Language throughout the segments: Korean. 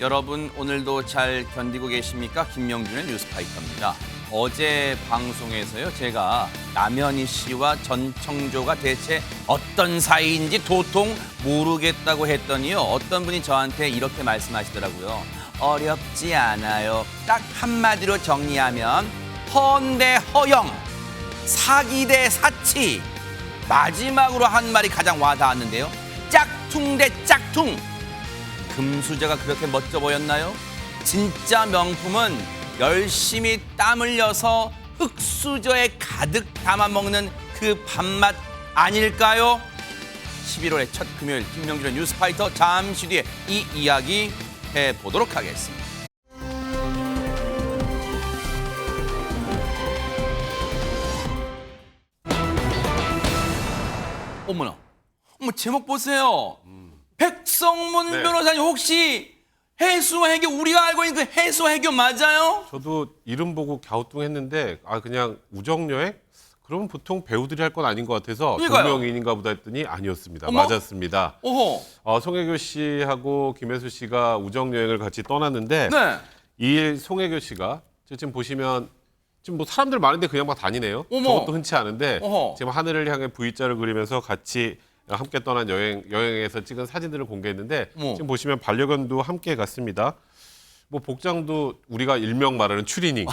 여러분 오늘도 잘 견디고 계십니까? 김명준의 뉴스파이터입니다. 어제 방송에서요, 제가 남현희 씨와 전청조가 대체 어떤 사이인지 도통 모르겠다고 했더니요, 어떤 분이 저한테 이렇게 말씀하시더라고요. 어렵지 않아요. 딱 한마디로 정리하면 허언 대 허영, 사기 대 사치. 마지막으로 한 말이 가장 와닿았는데요. 짝퉁 대 짝퉁. 금수저가 그렇게 멋져 보였나요? 진짜 명품은 열심히 땀 흘려서 흙수저에 가득 담아먹는 그 밥맛 아닐까요? 11월의 첫 금요일 김명준의 뉴스파이터, 잠시 뒤에 이 이야기 해보도록 하겠습니다. 어머나, 어머, 제목 보세요. 백성문 네. 변호사님, 혹시 해수해교, 우리가 알고 있는 그 해수해교 맞아요? 저도 이름 보고 갸우뚱했는데 그냥 우정여행? 그러면 보통 배우들이 할 건 아닌 것 같아서 그러니까요. 동명이인인가 보다 했더니 아니었습니다. 어머? 맞았습니다. 오호. 송혜교 씨하고 김혜수 씨가 우정여행을 같이 떠났는데 네. 이 송혜교 씨가 지금 보시면 지금 뭐 사람들 많은데 그냥 막 다니네요. 어머. 저것도 흔치 않은데 어허. 지금 하늘을 향해 V자를 그리면서 같이 함께 떠난 여행에서 찍은 사진들을 공개했는데 어머. 지금 보시면 반려견도 함께 갔습니다. 뭐 복장도 우리가 일명 말하는 추리닝,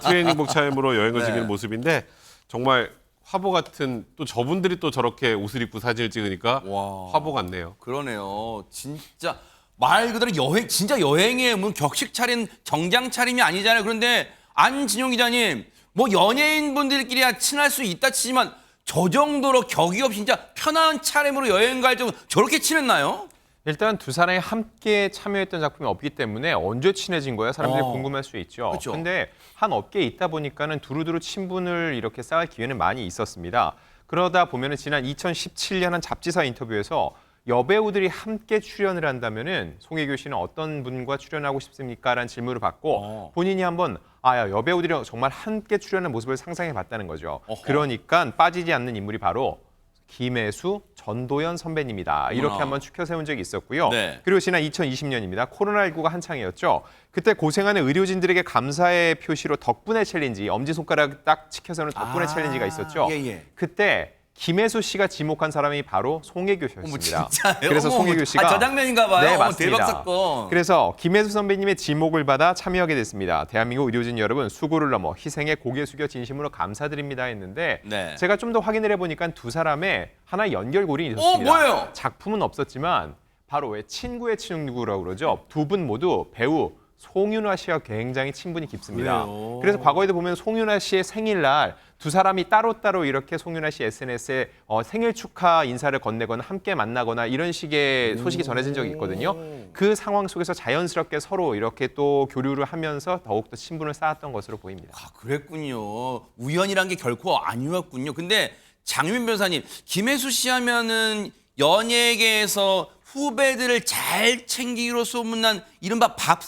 트레이닝복 차림으로 여행을 네. 즐기는 모습인데 정말 화보 같은, 또 저분들이 또 저렇게 옷을 입고 사진을 찍으니까 와. 화보 같네요. 그러네요. 진짜 말 그대로 여행, 진짜 여행에 뭐 격식 차림, 정장 차림이 아니잖아요. 그런데 안진용 기자님, 뭐 연예인분들끼리야 친할 수 있다 치지만 저 정도로 격이 없이 진짜 편한 차림으로 여행 갈 정도 저렇게 친했나요? 일단 두 사람이 함께 참여했던 작품이 없기 때문에 언제 친해진 거야? 사람들이 궁금할 수 있죠. 그렇죠. 근데 한 업계에 있다 보니까는 두루두루 친분을 이렇게 쌓을 기회는 많이 있었습니다. 그러다 보면은 지난 2017년 한 잡지사 인터뷰에서 여배우들이 함께 출연을 한다면은 송혜교 씨는 어떤 분과 출연하고 싶습니까? 라는 질문을 받고 본인이 한번 여배우들이 정말 함께 출연하는 모습을 상상해 봤다는 거죠. 어허. 그러니까 빠지지 않는 인물이 바로 김혜수, 전도연 선배님이다. 이렇게 어머나. 한번 추켜 세운 적이 있었고요. 네. 그리고 지난 2020년입니다. 코로나19가 한창이었죠. 그때 고생하는 의료진들에게 감사의 표시로 덕분에 챌린지, 엄지손가락 딱 치켜 세우는 덕분에 챌린지가 있었죠. 예. 그때 김혜수 씨가 지목한 사람이 바로 송혜교 어머, 씨였습니다. 진짜요? 그래서 어머, 송혜교 씨가 저 장면인가 봐요. 네, 어머, 맞습니다. 대박 사건. 그래서 김혜수 선배님의 지목을 받아 참여하게 됐습니다. 대한민국 의료진 여러분, 수고를 넘어 희생에 고개 숙여 진심으로 감사드립니다 했는데 네. 제가 좀 더 확인을 해보니까 두 사람의 하나의 연결고리 있었습니다. 뭐예요? 작품은 없었지만 바로 왜 친구의 친구라고 그러죠. 두 분 모두 배우 송윤화 씨와 굉장히 친분이 깊습니다. 그래요? 그래서 과거에도 보면 송윤화 씨의 생일날 두 사람이 따로따로 이렇게 송윤화 씨 SNS에 생일 축하 인사를 건네거나 함께 만나거나 이런 식의 소식이 전해진 적이 있거든요. 그 상황 속에서 자연스럽게 서로 이렇게 또 교류를 하면서 더욱더 친분을 쌓았던 것으로 보입니다. 아, 그랬군요. 우연이란 게 결코 아니었군요. 근데 장윤 변호사님, 김혜수 씨 하면은 연예계에서 후배들을 잘 챙기기로 소문난 이른바 밥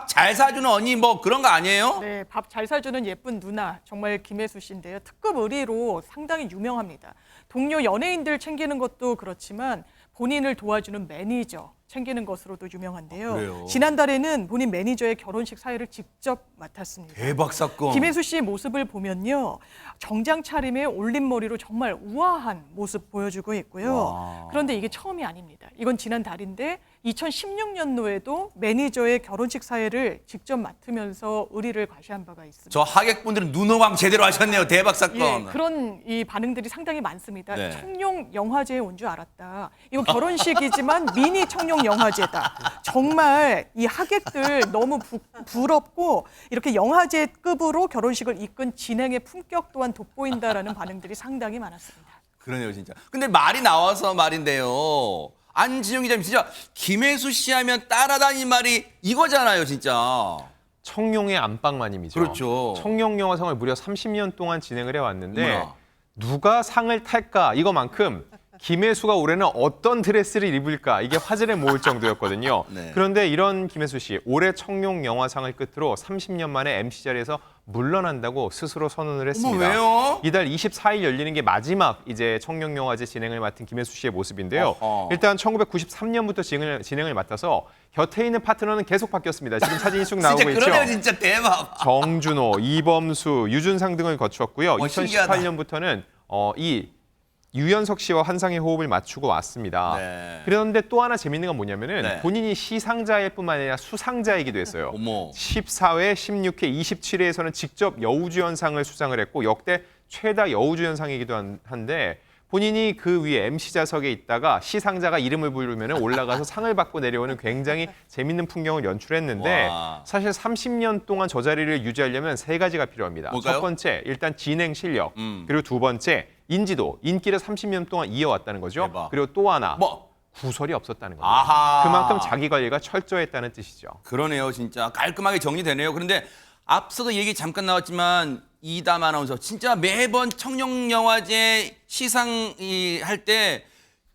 잘 사주는 언니, 뭐 그런 거 아니에요? 네, 밥 잘 사주는 예쁜 누나, 정말 김혜수 씨인데요. 특급 의리로 상당히 유명합니다. 동료 연예인들 챙기는 것도 그렇지만 본인을 도와주는 매니저 챙기는 것으로도 유명한데요. 그래요? 지난달에는 본인 매니저의 결혼식 사회를 직접 맡았습니다. 대박 사건. 김혜수 씨의 모습을 보면요. 정장 차림에 올린 머리로 정말 우아한 모습 보여주고 있고요. 와. 그런데 이게 처음이 아닙니다. 이건 지난달인데 2016년도에도 매니저의 결혼식 사회를 직접 맡으면서 의리를 과시한 바가 있습니다. 저 하객분들은 눈호강 제대로 하셨네요. 대박 사건. 예, 그런 이 반응들이 상당히 많습니다. 네. 청룡 영화제에 온 줄 알았다. 이거 결혼식이지만 미니 청룡 영화제다. 정말 이 하객들 너무 부럽고 이렇게 영화제급으로 결혼식을 이끈 진행의 품격 또한 돋보인다라는 반응들이 상당히 많았습니다. 그러네요, 진짜. 근데 말이 나와서 말인데요. 안진영 기자님, 진짜 김혜수 씨 하면 따라다니는 말이 이거잖아요, 진짜. 청룡의 안방마님이죠. 그렇죠. 청룡 영화상을 무려 30년 동안 진행을 해왔는데 어머나. 누가 상을 탈까 이거만큼 김혜수가 올해는 어떤 드레스를 입을까 이게 화제를 모을 정도였거든요. 네. 그런데 이런 김혜수 씨 올해 청룡 영화상을 끝으로 30년 만에 MC 자리에서 물러난다고 스스로 선언을 했습니다. 왜요? 이달 24일 열리는 게 마지막 이제 청룡 영화제 진행을 맡은 김혜수 씨의 모습인데요. 어허. 일단 1993년부터 진행을 맡아서 곁에 있는 파트너는 계속 바뀌었습니다. 지금 사진이 쭉 나오고 진짜 있죠. 그러네요, 진짜 대박. 정준호, 이범수, 유준상 등을 거쳤고요. 신기하다. 2018년부터는 이 유연석 씨와 환상의 호흡을 맞추고 왔습니다. 네. 그런데 또 하나 재밌는 건 뭐냐면은 네. 본인이 시상자일 뿐만 아니라 수상자이기도 했어요. 어머. 14회, 16회, 27회에서는 직접 여우주연상을 수상을 했고 역대 최다 여우주연상이기도 한데 본인이 그 위에 MC 좌석에 있다가 시상자가 이름을 부르면 올라가서 상을 받고 내려오는 굉장히 재밌는 풍경을 연출했는데 와. 사실 30년 동안 저 자리를 유지하려면 세 가지가 필요합니다. 뭘까요? 첫 번째, 일단 진행 실력. 음. 그리고 두 번째, 인지도. 인기를 30년 동안 이어왔다는 거죠. 대박. 그리고 또 하나, 뭐? 구설이 없었다는 겁니다. 아하. 그만큼 자기 관리가 철저했다는 뜻이죠. 그러네요, 진짜 깔끔하게 정리되네요. 그런데 앞서도 얘기 잠깐 나왔지만 이담 아나운서 진짜 매번 청룡영화제 시상이 할 때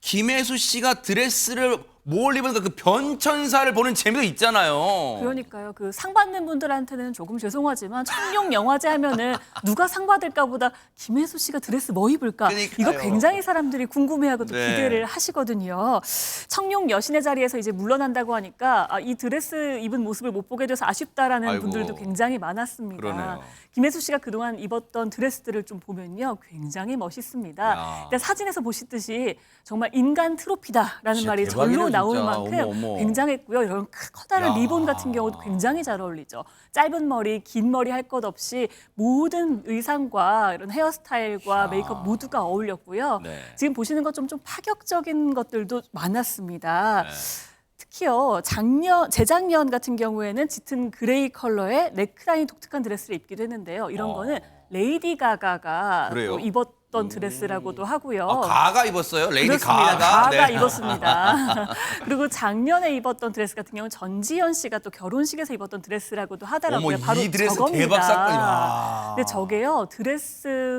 김혜수 씨가 드레스를 뭘 입으니까 그 변천사를 보는 재미도 있잖아요. 그러니까요. 그 상 받는 분들한테는 조금 죄송하지만 청룡 영화제 하면은 누가 상 받을까 보다 김혜수 씨가 드레스 뭐 입을까 그러니까요. 이거 굉장히 사람들이 궁금해하고 또 네. 기대를 하시거든요. 청룡 여신의 자리에서 이제 물러난다고 하니까 이 드레스 입은 모습을 못 보게 돼서 아쉽다라는 아이고. 분들도 굉장히 많았습니다. 그러네요. 김혜수 씨가 그동안 입었던 드레스들을 좀 보면요. 굉장히 멋있습니다. 야. 일단 사진에서 보시듯이 정말 인간 트로피다라는 진짜 말이 대박이네, 절로 나올 진짜. 만큼 어머, 어머. 굉장했고요. 이런 커다란 야. 리본 같은 경우도 굉장히 잘 어울리죠. 짧은 머리, 긴 머리 할 것 없이 모든 의상과 이런 헤어스타일과 메이크업 모두가 어울렸고요. 네. 지금 보시는 것좀 파격적인 것들도 많았습니다. 네. 특히요, 재작년 같은 경우에는 짙은 그레이 컬러의 넥라인 독특한 드레스를 입기도 했는데요. 이런 거는 레이디 가가가 그래요? 또 입었던 드레스라고도 하고요. 가가 입었어요? 레이디 그렇습니다. 가가? 가가 네. 입었습니다. 그리고 작년에 입었던 드레스 같은 경우는 전지현 씨가 또 결혼식에서 입었던 드레스라고도 하더라고요. 어머, 바로 이 드레스 저겁니다. 대박 사건이. 와. 근데 저게요,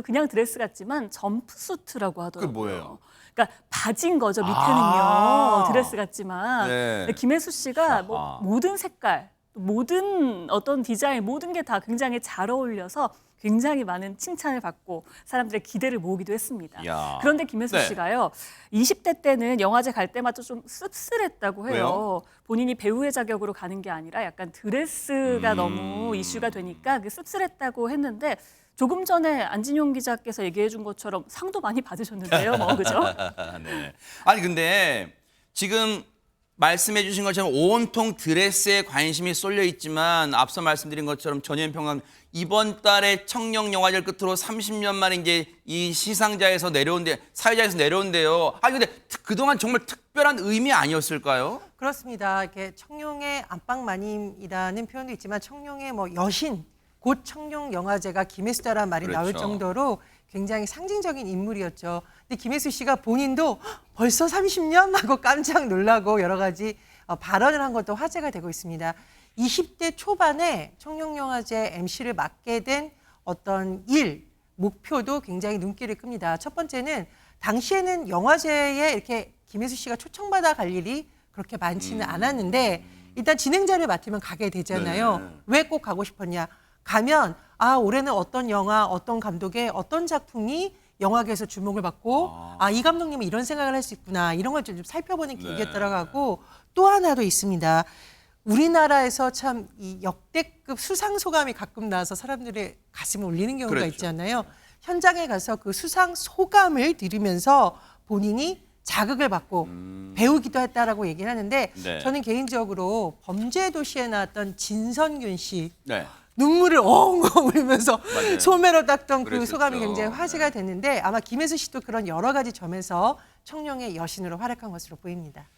그냥 드레스 같지만 점프수트라고 하더라고요. 그게 뭐예요? 그러니까 바지인 거죠, 밑에는요. 아. 드레스 같지만. 네. 근데 김혜수 씨가 뭐 아하. 모든 색깔, 모든 어떤 디자인, 모든 게 다 굉장히 잘 어울려서 굉장히 많은 칭찬을 받고 사람들의 기대를 모으기도 했습니다. 이야. 그런데 김혜수 네. 씨가요, 20대 때는 영화제 갈 때마다 좀 씁쓸했다고 해요. 왜요? 본인이 배우의 자격으로 가는 게 아니라 약간 드레스가 너무 이슈가 되니까 그 씁쓸했다고 했는데 조금 전에 안진용 기자께서 얘기해 준 것처럼 상도 많이 받으셨는데요. 뭐 그죠? 네. 아니 근데 지금 말씀해 주신 것처럼 온통 드레스에 관심이 쏠려 있지만 앞서 말씀드린 것처럼 전현 평론 이번 달에 청룡 영화제를 끝으로 30년 만에 이제 이 시상자에서 사회자에서 내려온대요. 아니 근데 그동안 정말 특별한 의미 아니었을까요? 그렇습니다. 이렇게 청룡의 안방마님이라는 표현도 있지만 청룡의 뭐 여신, 곧 청룡 영화제가 김혜수다라는 말이 나올 그렇죠. 정도로 굉장히 상징적인 인물이었죠. 근데 김혜수 씨가 본인도 벌써 30년 하고 깜짝 놀라고 여러 가지 발언을 한 것도 화제가 되고 있습니다. 20대 초반에 청룡영화제 MC를 맡게 된 어떤 목표도 굉장히 눈길을 끕니다. 첫 번째는 당시에는 영화제에 이렇게 김혜수 씨가 초청받아 갈 일이 그렇게 많지는 않았는데 일단 진행자를 맡으면 가게 되잖아요. 네. 왜 꼭 가고 싶었냐? 가면 올해는 어떤 영화, 어떤 감독의 어떤 작품이 영화계에서 주목을 받고 이 감독님은 이런 생각을 할 수 있구나 이런 걸 좀 살펴보는 계기였다고 하고 또 하나도 있습니다. 우리나라에서 참 이 역대급 수상 소감이 가끔 나와서 사람들의 가슴을 울리는 경우가 그렇죠. 있잖아요. 현장에 가서 그 수상 소감을 들으면서 본인이 자극을 받고 배우기도 했다라고 얘기를 하는데 네. 저는 개인적으로 범죄도시에 나왔던 진선균 씨 네. 눈물을 엉엉 울면서 맞아요. 소매로 닦던 그 그랬었죠. 소감이 굉장히 화제가 됐는데 아마 김혜수 씨도 그런 여러 가지 점에서 청룡의 여신으로 활약한 것으로 보입니다.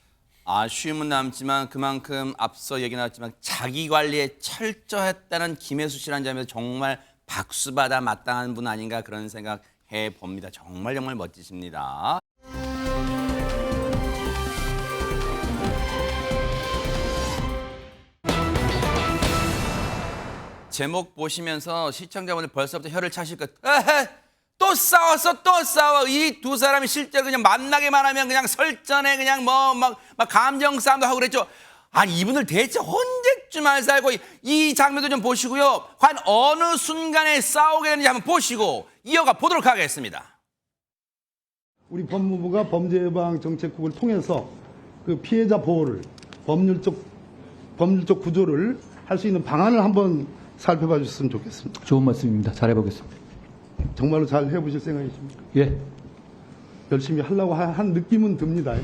아쉬움은 남지만 그만큼 앞서 얘기 나왔지만 자기 관리에 철저했다는 김혜수 씨라는 점에서 정말 박수받아 마땅한 분 아닌가 그런 생각 해봅니다. 정말 멋지십니다. 제목 보시면서 시청자분들 벌써부터 혀를 차실 것. 에헤, 또 또 싸웠어, 또 싸워. 이 두 사람이 실제로 그냥 만나기만 하면 그냥 설전에 그냥 뭐 막 감정 싸움도 하고 그랬죠. 아니 이분들 대체 언제쯤 안 살고 이 장면도 좀 보시고요. 과연 어느 순간에 싸우게 되는지 한번 보시고 이어가 보도록 하겠습니다. 우리 법무부가 범죄예방 정책국을 통해서 그 피해자 보호를 법률적 구조를 할 수 있는 방안을 한번 살펴봐 주셨으면 좋겠습니다. 좋은 말씀입니다. 잘해보겠습니다. 정말로 잘 해보실 생각이십니까? 예. 열심히 하려고 한 느낌은 듭니다.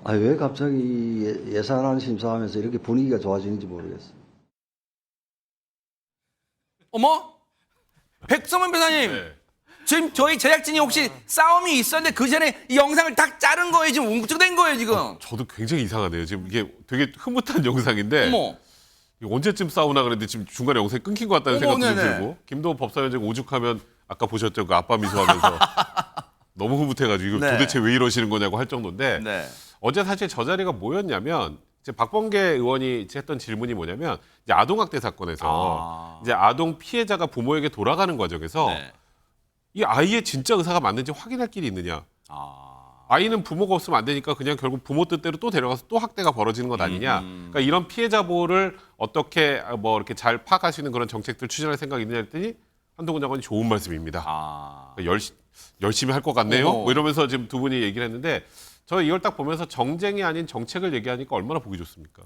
아, 왜 갑자기 예산안 심사하면서 이렇게 분위기가 좋아지는지 모르겠어요. 어머? 백성원 변호사님. 지금 저희 제작진이 혹시 싸움이 있었는데 그 전에 이 영상을 다 자른 거예요? 지금 웅크된 거예요, 지금? 저도 굉장히 이상하네요. 지금 이게 되게 흐뭇한 영상인데 어머. 이거 언제쯤 싸우나 그랬는데 지금 중간에 영상이 끊긴 것 같다는 어머, 생각도 좀 네네. 들고 김도 법사위원장 오죽하면 아까 보셨죠? 그 아빠 미소하면서 너무 흐뭇해가지고 이거 네. 도대체 왜 이러시는 거냐고 할 정도인데 네. 어제 사실 저 자리가 뭐였냐면 이제 박범계 의원이 했던 질문이 뭐냐면 이제 아동학대 사건에서 이제 아동 피해자가 부모에게 돌아가는 과정에서 네. 이 아이의 진짜 의사가 맞는지 확인할 길이 있느냐. 아이는 부모가 없으면 안 되니까 그냥 결국 부모 뜻대로 또 데려가서 또 학대가 벌어지는 것 아니냐. 그러니까 이런 피해자 보호를 어떻게 뭐 이렇게 잘 파악할 수 있는 그런 정책들 추진할 생각이 있느냐 했더니 한동훈 장관이 좋은 말씀입니다. 그러니까 열심히 할 것 같네요. 뭐 이러면서 지금 두 분이 얘기를 했는데 저 이걸 딱 보면서 정쟁이 아닌 정책을 얘기하니까 얼마나 보기 좋습니까?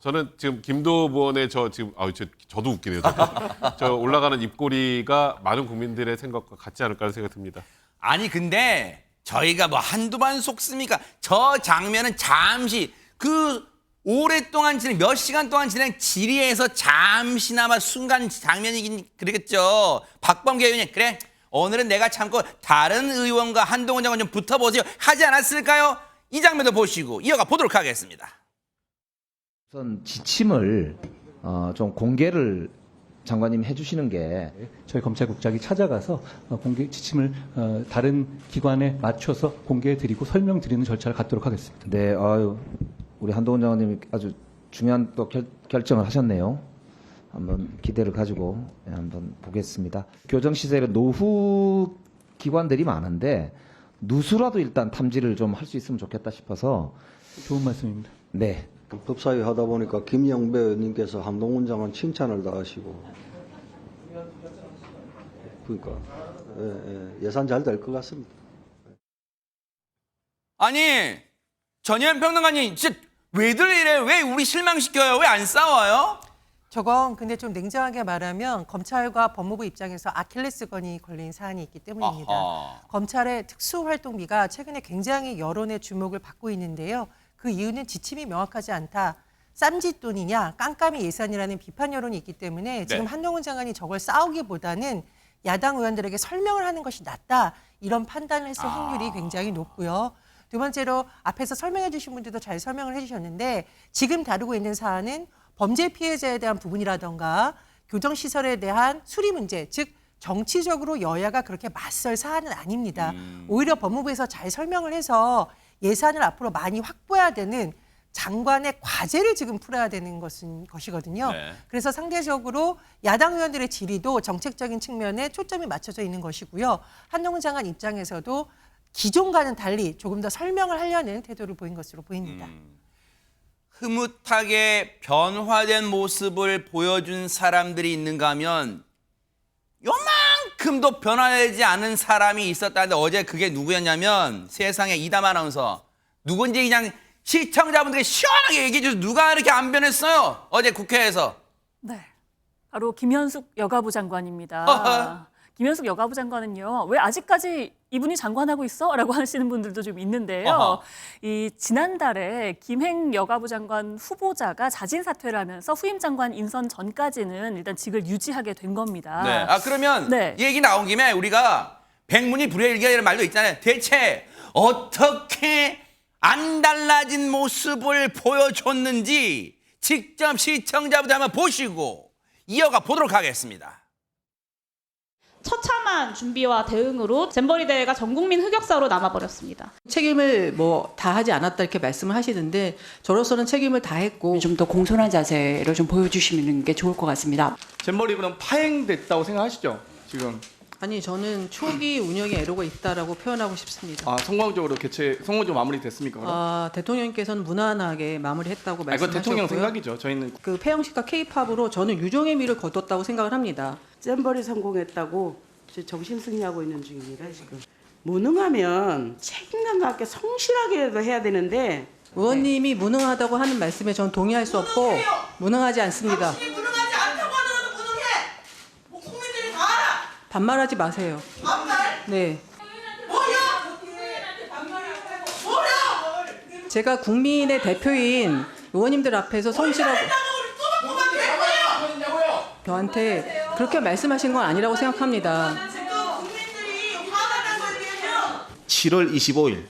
저는 지금 김도 의원의 저도 웃기네요. 저 올라가는 입꼬리가 많은 국민들의 생각과 같지 않을까 하는 생각이 듭니다. 아니 근데 저희가 뭐 한두 번 속습니까? 저 장면은 잠시 그 오랫동안 진행 몇 시간 동안 진행 질의에서 잠시나마 순간 장면이긴 그러겠죠. 박범계 의원이 그래 오늘은 내가 참고 다른 의원과 한동훈 장관 좀 붙어보세요 하지 않았을까요? 이 장면도 보시고 이어가 보도록 하겠습니다. 우선 지침을 좀 공개를 장관님 해주시는 게 저희 검찰국장이 찾아가서 공개 지침을 다른 기관에 맞춰서 공개해드리고 설명드리는 절차를 갖도록 하겠습니다. 네, 우리 한동훈 장관님이 아주 중요한 또 결정을 하셨네요. 한번 기대를 가지고 한번 보겠습니다. 교정시설에 노후 기관들이 많은데 누수라도 일단 탐지를 좀 할 수 있으면 좋겠다 싶어서 좋은 말씀입니다. 네. 법사위 하다 보니까 김영배 의원님께서 한동훈 장관 칭찬을 다 하시고 그러니까 예산 잘 될 것 같습니다. 아니 전현 평론가님 진짜 왜들 이래? 왜 우리 실망시켜요? 왜 안 싸워요? 저건 근데 좀 냉정하게 말하면 검찰과 법무부 입장에서 아킬레스건이 걸린 사안이 있기 때문입니다. 검찰의 특수활동비가 최근에 굉장히 여론의 주목을 받고 있는데요. 그 이유는 지침이 명확하지 않다. 쌈짓돈이냐 깜깜이 예산이라는 비판 여론이 있기 때문에 지금 한동훈 장관이 저걸 싸우기보다는 야당 의원들에게 설명을 하는 것이 낫다. 이런 판단을 했을 확률이 굉장히 높고요. 두 번째로 앞에서 설명해 주신 분들도 잘 설명을 해주셨는데 지금 다루고 있는 사안은 범죄 피해자에 대한 부분이라던가 교정시설에 대한 수리 문제, 즉 정치적으로 여야가 그렇게 맞설 사안은 아닙니다. 오히려 법무부에서 잘 설명을 해서 예산을 앞으로 많이 확보해야 되는 장관의 과제를 지금 풀어야 되는 것이거든요. 네. 그래서 상대적으로 야당 의원들의 질의도 정책적인 측면에 초점이 맞춰져 있는 것이고요. 한동훈 장관 입장에서도 기존과는 달리 조금 더 설명을 하려는 태도를 보인 것으로 보입니다. 흐뭇하게 변화된 모습을 보여준 사람들이 있는가 하면 요만큼도 변화되지 않은 사람이 있었다는데 어제 그게 누구였냐면 세상에 이담 아나운서 누군지 그냥 시청자분들이 시원하게 얘기해 주세요. 누가 이렇게 안 변했어요? 어제 국회에서. 네, 바로 김현숙 여가부 장관입니다. 김현숙 여가부 장관은요, 왜 아직까지 이분이 장관하고 있어? 라고 하시는 분들도 좀 있는데요. 이 지난달에 김행 여가부 장관 후보자가 자진 사퇴를 하면서 후임 장관 인선 전까지는 일단 직을 유지하게 된 겁니다. 네. 그러면 네. 이 얘기 나온 김에 우리가 백문이 불여일견이라는 말도 있잖아요. 대체 어떻게 안 달라진 모습을 보여줬는지 직접 시청자분들 한번 보시고 이어가 보도록 하겠습니다. 처참한 부실한 준비와 대응으로 잼버리 대회가 전국민 흑역사로 남아버렸습니다. 책임을 뭐 다 하지 않았다 이렇게 말씀을 하시는데 저로서는 책임을 다 했고 좀 더 공손한 자세를 좀 보여주시는 게 좋을 것 같습니다. 잼버리 그럼 파행됐다고 생각하시죠? 지금 아니 저는 초기 운영에 애로가 있다라고 표현하고 싶습니다. 성공적으로 마무리됐습니까? 그럼? 대통령께서는 무난하게 마무리했다고 그건 말씀하셨고요. 대통령 생각이죠. 저희는 그 폐영식과 K-팝으로 저는 유종의 미를 거뒀다고 생각을 합니다. 잼버리 성공했다고 정신승리하고 있는 중입니다. 지금 무능하면 책임감과 함께 성실하게도 해야 되는데 의원님이 무능하다고 하는 말씀에 저는 동의할 수 없고 무능하지 않습니다. 무능하지 않다고 하더라도 무능해. 뭐 국민들이 다 알아. 반말하지 마세요. 반말? 네. 뭐야? 뭐야? 제가 국민의 대표인 의원님들 앞에서 성실하고 저한테 그렇게 말씀하신 건 아니라고 생각합니다. 7월 25일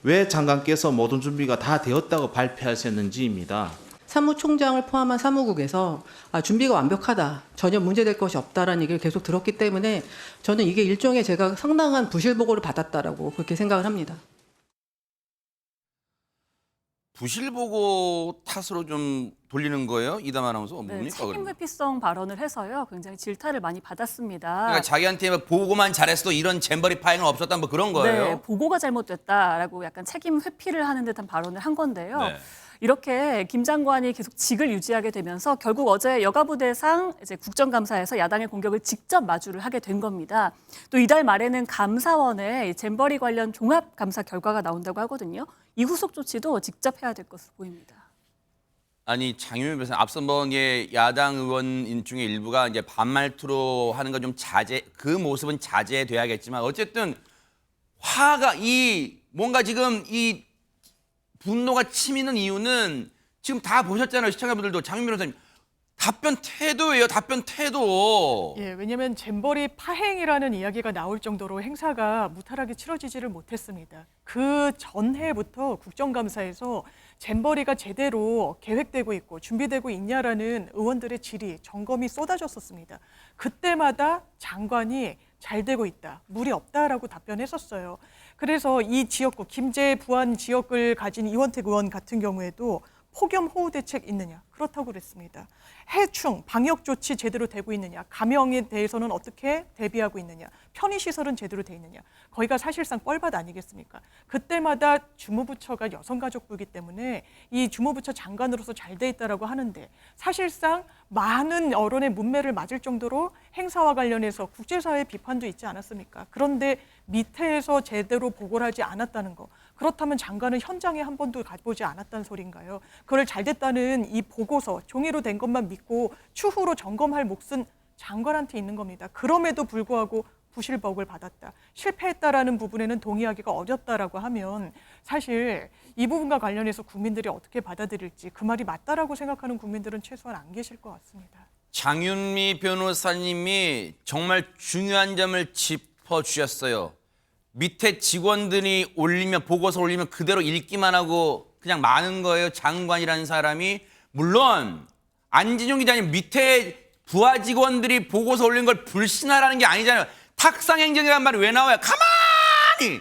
왜 장관께서 모든 준비가 다 되었다고 발표하셨는지입니다. 사무총장을 포함한 사무국에서 준비가 완벽하다, 전혀 문제될 것이 없다라는 얘기를 계속 들었기 때문에 저는 이게 일종의 제가 상당한 부실 보고를 받았다라고 그렇게 생각을 합니다. 부실 보고 탓으로 좀 돌리는 거예요? 이담 아나운서 네, 뭡니까? 책임 그러면? 회피성 발언을 해서요. 굉장히 질타를 많이 받았습니다. 그러니까 자기한테 보고만 잘했어도 이런 잼버리 파행은 없었다 뭐 그런 거예요? 네, 보고가 잘못됐다라고 약간 책임 회피를 하는 듯한 발언을 한 건데요. 네. 이렇게 김 장관이 계속 직을 유지하게 되면서 결국 어제 여가부대상 이제 국정감사에서 야당의 공격을 직접 마주를 하게 된 겁니다. 또 이달 말에는 감사원에 잼버리 관련 종합감사 결과가 나온다고 하거든요. 이 후속 조치도 직접 해야 될 것으로 보입니다. 아니 장윤희 변호사 앞선 번에 야당 의원 중에 일부가 이제 반말투로 하는 거 좀 그 모습은 자제돼야겠지만 어쨌든 화가 뭔가 지금 이 분노가 치미는 이유는 지금 다 보셨잖아요. 시청자분들도 장윤희 변호사님 답변 태도예요. 답변 태도. 예, 왜냐하면 잼버리 파행이라는 이야기가 나올 정도로 행사가 무탈하게 치러지지를 못했습니다. 그 전해부터 국정감사에서 잼버리가 제대로 계획되고 있고 준비되고 있냐라는 의원들의 질의, 점검이 쏟아졌었습니다. 그때마다 장관이 잘 되고 있다, 무리 없다라고 답변했었어요. 그래서 이 지역구, 김제 부안 지역을 가진 이원택 의원 같은 경우에도 폭염 호우 대책 있느냐? 그렇다고 그랬습니다. 해충, 방역 조치 제대로 되고 있느냐? 감염에 대해서는 어떻게 대비하고 있느냐? 편의시설은 제대로 돼 있느냐? 거기가 사실상 뻘밭 아니겠습니까? 그때마다 주무부처가 여성가족부이기 때문에 이 주무부처 장관으로서 잘 돼 있다라고 하는데 사실상 많은 여론의 문매를 맞을 정도로 행사와 관련해서 국제사회 비판도 있지 않았습니까? 그런데 밑에서 제대로 보고를 하지 않았다는 거. 그렇다면 장관은 현장에 한 번도 가보지 않았다는 소린가요? 그걸 잘 됐다는 이 보고서, 종이로 된 것만 믿고 추후로 점검할 몫은 장관한테 있는 겁니다. 그럼에도 불구하고 부실복을 받았다, 실패했다라는 부분에는 동의하기가 어렵다라고 하면 사실 이 부분과 관련해서 국민들이 어떻게 받아들일지 그 말이 맞다라고 생각하는 국민들은 최소한 안 계실 것 같습니다. 장윤미 변호사님이 정말 중요한 점을 짚어주셨어요. 밑에 직원들이 보고서 올리면 그대로 읽기만 하고 그냥 마는 거예요. 장관이라는 사람이. 물론 안진용 기자님 밑에 부하 직원들이 보고서 올린 걸 불신하라는 게 아니잖아요. 탁상행정이라는 말이 왜 나와요? 가만히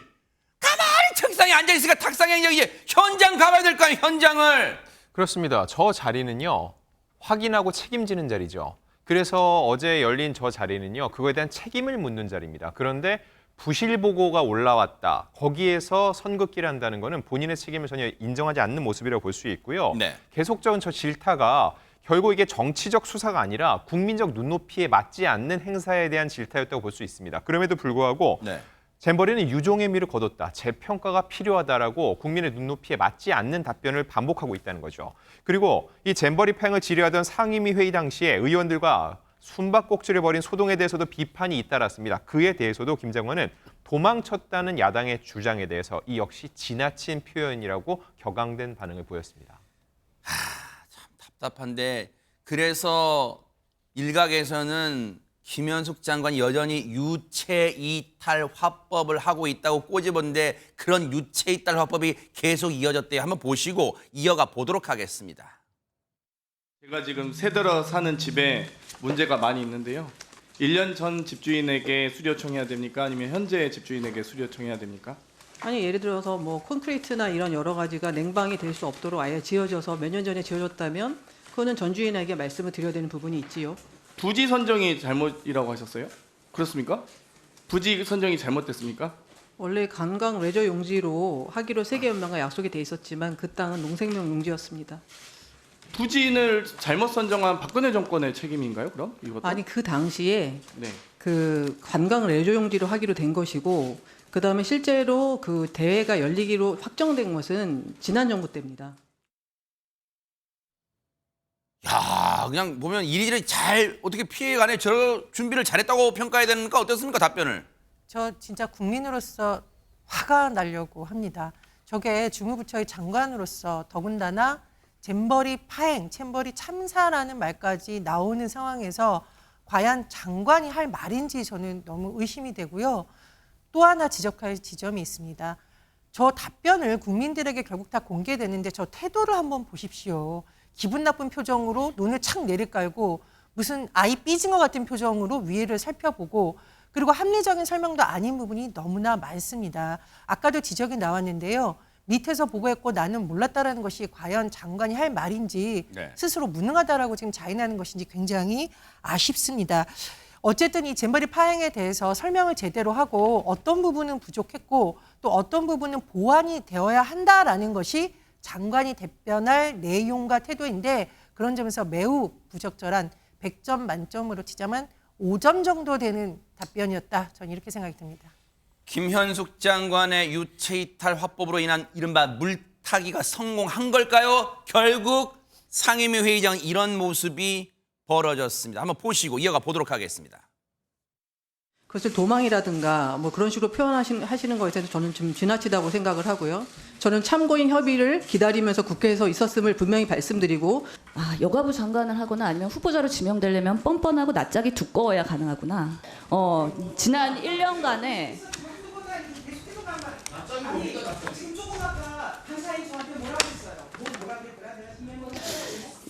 책상에 앉아있으니까 탁상행정이지. 현장 가봐야 될 거 아니에요. 현장을. 그렇습니다. 저 자리는요, 확인하고 책임지는 자리죠. 그래서 어제 열린 저 자리는요, 그거에 대한 책임을 묻는 자리입니다. 그런데 부실 보고가 올라왔다, 거기에서 선긋기를 한다는 것은 본인의 책임을 전혀 인정하지 않는 모습이라고 볼 수 있고요. 네. 계속적인 저 질타가 결국 이게 정치적 수사가 아니라 국민적 눈높이에 맞지 않는 행사에 대한 질타였다고 볼 수 있습니다. 그럼에도 불구하고 네. 잼버리는 유종의 미를 거뒀다, 재평가가 필요하다라고 국민의 눈높이에 맞지 않는 답변을 반복하고 있다는 거죠. 그리고 이 잼버리 파행을 질의하던 상임위 회의 당시에 의원들과 숨바꼭질을 벌인 소동에 대해서도 비판이 잇따랐습니다. 그에 대해서도 김 장관은 도망쳤다는 야당의 주장에 대해서 이 역시 지나친 표현이라고 격앙된 반응을 보였습니다. 참 답답한데 그래서 일각에서는 김현숙 장관이 여전히 유체이탈 화법을 하고 있다고 꼬집었는데 그런 유체이탈 화법이 계속 이어졌대요. 한번 보시고 이어가 보도록 하겠습니다. 제가 지금 새들어 사는 집에 문제가 많이 있는데요. 1년 전 집주인에게 수리 요청해야 됩니까? 아니면 현재 집주인에게 수리 요청해야 됩니까? 아니 예를 들어서 뭐 콘크리트나 이런 여러 가지가 냉방이 될 수 없도록 아예 지어져서 몇 년 전에 지어졌다면 그거는 전주인에게 말씀을 드려야 되는 부분이 있지요. 부지 선정이 잘못이라고 하셨어요? 그렇습니까? 부지 선정이 잘못됐습니까? 원래 관광 레저 용지로 하기로 세계연맹과 약속이 돼 있었지만 그 땅은 농생명 용지였습니다. 부지를 잘못 선정한 박근혜 정권의 책임인가요? 그럼 이것도? 아니 그 당시에 네. 그 관광 레저 용지로 하기로 된 것이고 그 다음에 실제로 그 대회가 열리기로 확정된 것은 지난 정부 때입니다. 야, 그냥 보면 이리저리 잘 어떻게 피해가네. 저 준비를 잘했다고 평가해야 되는가 어떻습니까? 답변을. 저 진짜 국민으로서 화가 나려고 합니다. 저게 주무부처의 장관으로서 더군다나 잼버리 파행, 잼버리 참사라는 말까지 나오는 상황에서 과연 장관이 할 말인지 저는 너무 의심이 되고요. 또 하나 지적할 지점이 있습니다. 저 답변을 국민들에게 결국 다 공개되는데 저 태도를 한번 보십시오. 기분 나쁜 표정으로 눈을 착 내리깔고 무슨 아이 삐진 것 같은 표정으로 위를 살펴보고 그리고 합리적인 설명도 아닌 부분이 너무나 많습니다. 아까도 지적이 나왔는데요. 밑에서 보고했고 나는 몰랐다라는 것이 과연 장관이 할 말인지 스스로 무능하다라고 지금 자인하는 것인지 굉장히 아쉽습니다. 어쨌든 이 잼버리 파행에 대해서 설명을 제대로 하고 어떤 부분은 부족했고 또 어떤 부분은 보완이 되어야 한다라는 것이 장관이 답변할 내용과 태도인데 그런 점에서 매우 부적절한 100점 만점으로 치자면 5점 정도 되는 답변이었다. 저는 이렇게 생각이 듭니다. 김현숙 장관의 유체이탈 화법으로 인한 이른바 물타기가 성공한 걸까요? 결국 상임위 회의장 이런 모습이 벌어졌습니다. 한번 보시고 이어가 보도록 하겠습니다. 그것을 도망이라든가 뭐 그런 식으로 표현하시는 것에 대해서 저는 좀 지나치다고 생각을 하고요. 저는 참고인 협의를 기다리면서 국회에서 있었음을 분명히 말씀드리고 여가부 장관을 하거나 아니면 후보자로 지명되려면 뻔뻔하고 낯짝이 두꺼워야 가능하구나. 지난 1년간에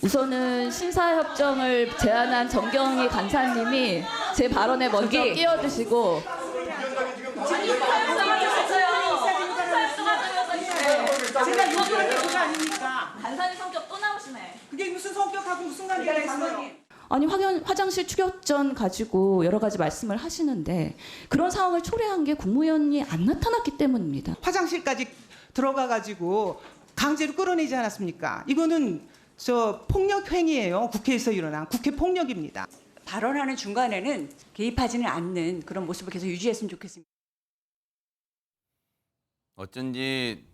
우선은 심사협정을 제안한 정경희 간사님이 제 발언에 먼저 끼어드시고 제가 요구할 게 그거 아닙니까? 간사님 성격 또 나오시네. 그게 무슨 성격하고 무슨 관계가 있어요? 아니 화장실 추격전 가지고 여러 가지 말씀을 하시는데 그런 상황을 초래한 게 국무위원이 안 나타났기 때문입니다. 화장실까지 들어가가지고 강제로 끌어내지 않았습니까? 이거는 저 폭력 행위예요. 국회에서 일어난 국회 폭력입니다. 발언하는 중간에는 개입하지는 않는 그런 모습을 계속 유지했으면 좋겠습니다. 어쩐지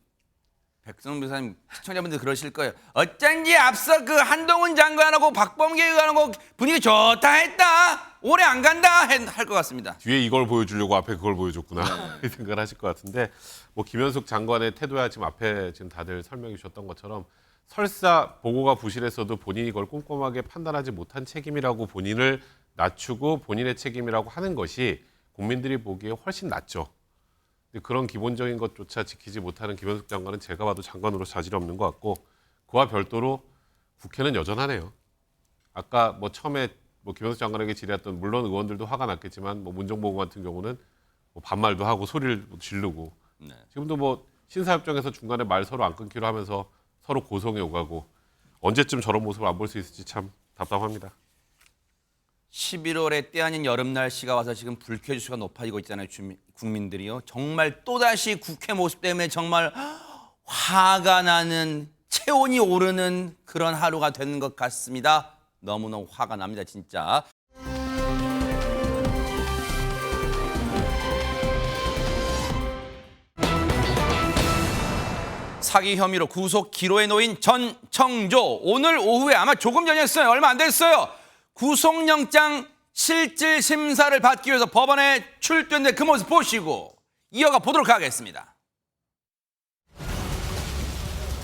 백성비 사님 시청자분들 그러실 거예요. 어쩐지 앞서 그 한동훈 장관하고 박범계 의원하고 분위기 좋다 했다. 오래 안 간다 할 것 같습니다. 뒤에 이걸 보여주려고 앞에 그걸 보여줬구나 이 생각을 하실 것 같은데 뭐 김현숙 장관의 태도야 지금 앞에 지금 다들 설명해 주셨던 것처럼 설사 보고가 부실했어도 본인이 이걸 꼼꼼하게 판단하지 못한 책임이라고 본인을 낮추고 본인의 책임이라고 하는 것이 국민들이 보기에 훨씬 낫죠. 근데 그런 기본적인 것조차 지키지 못하는 김현숙 장관은 제가 봐도 장관으로 자질이 없는 것 같고 그와 별도로 국회는 여전하네요. 아까 뭐 처음에 뭐 김현숙 장관에게 질의했던 물론 의원들도 화가 났겠지만 뭐 문정보고 같은 경우는 뭐 반말도 하고 소리를 지르고 지금도 뭐 신사협정에서 중간에 말 서로 안 끊기로 하면서 서로 고성에 오가고 언제쯤 저런 모습을 안 볼 수 있을지 참 답답합니다. 11월에 때 아닌 여름 날씨가 와서 지금 불쾌지수가 높아지고 있잖아요. 국민들이요. 정말 또다시 국회 모습 때문에 정말 화가 나는 체온이 오르는 그런 하루가 되는 것 같습니다. 너무너무 화가 납니다. 진짜. 사기 혐의로 구속 기로에 놓인 전청조. 오늘 오후에 아마 조금 전이었어요. 얼마 안 됐어요. 구속영장 실질 심사를 받기 위해서 법원에 출두했는데 그 모습 보시고 이어가 보도록 하겠습니다.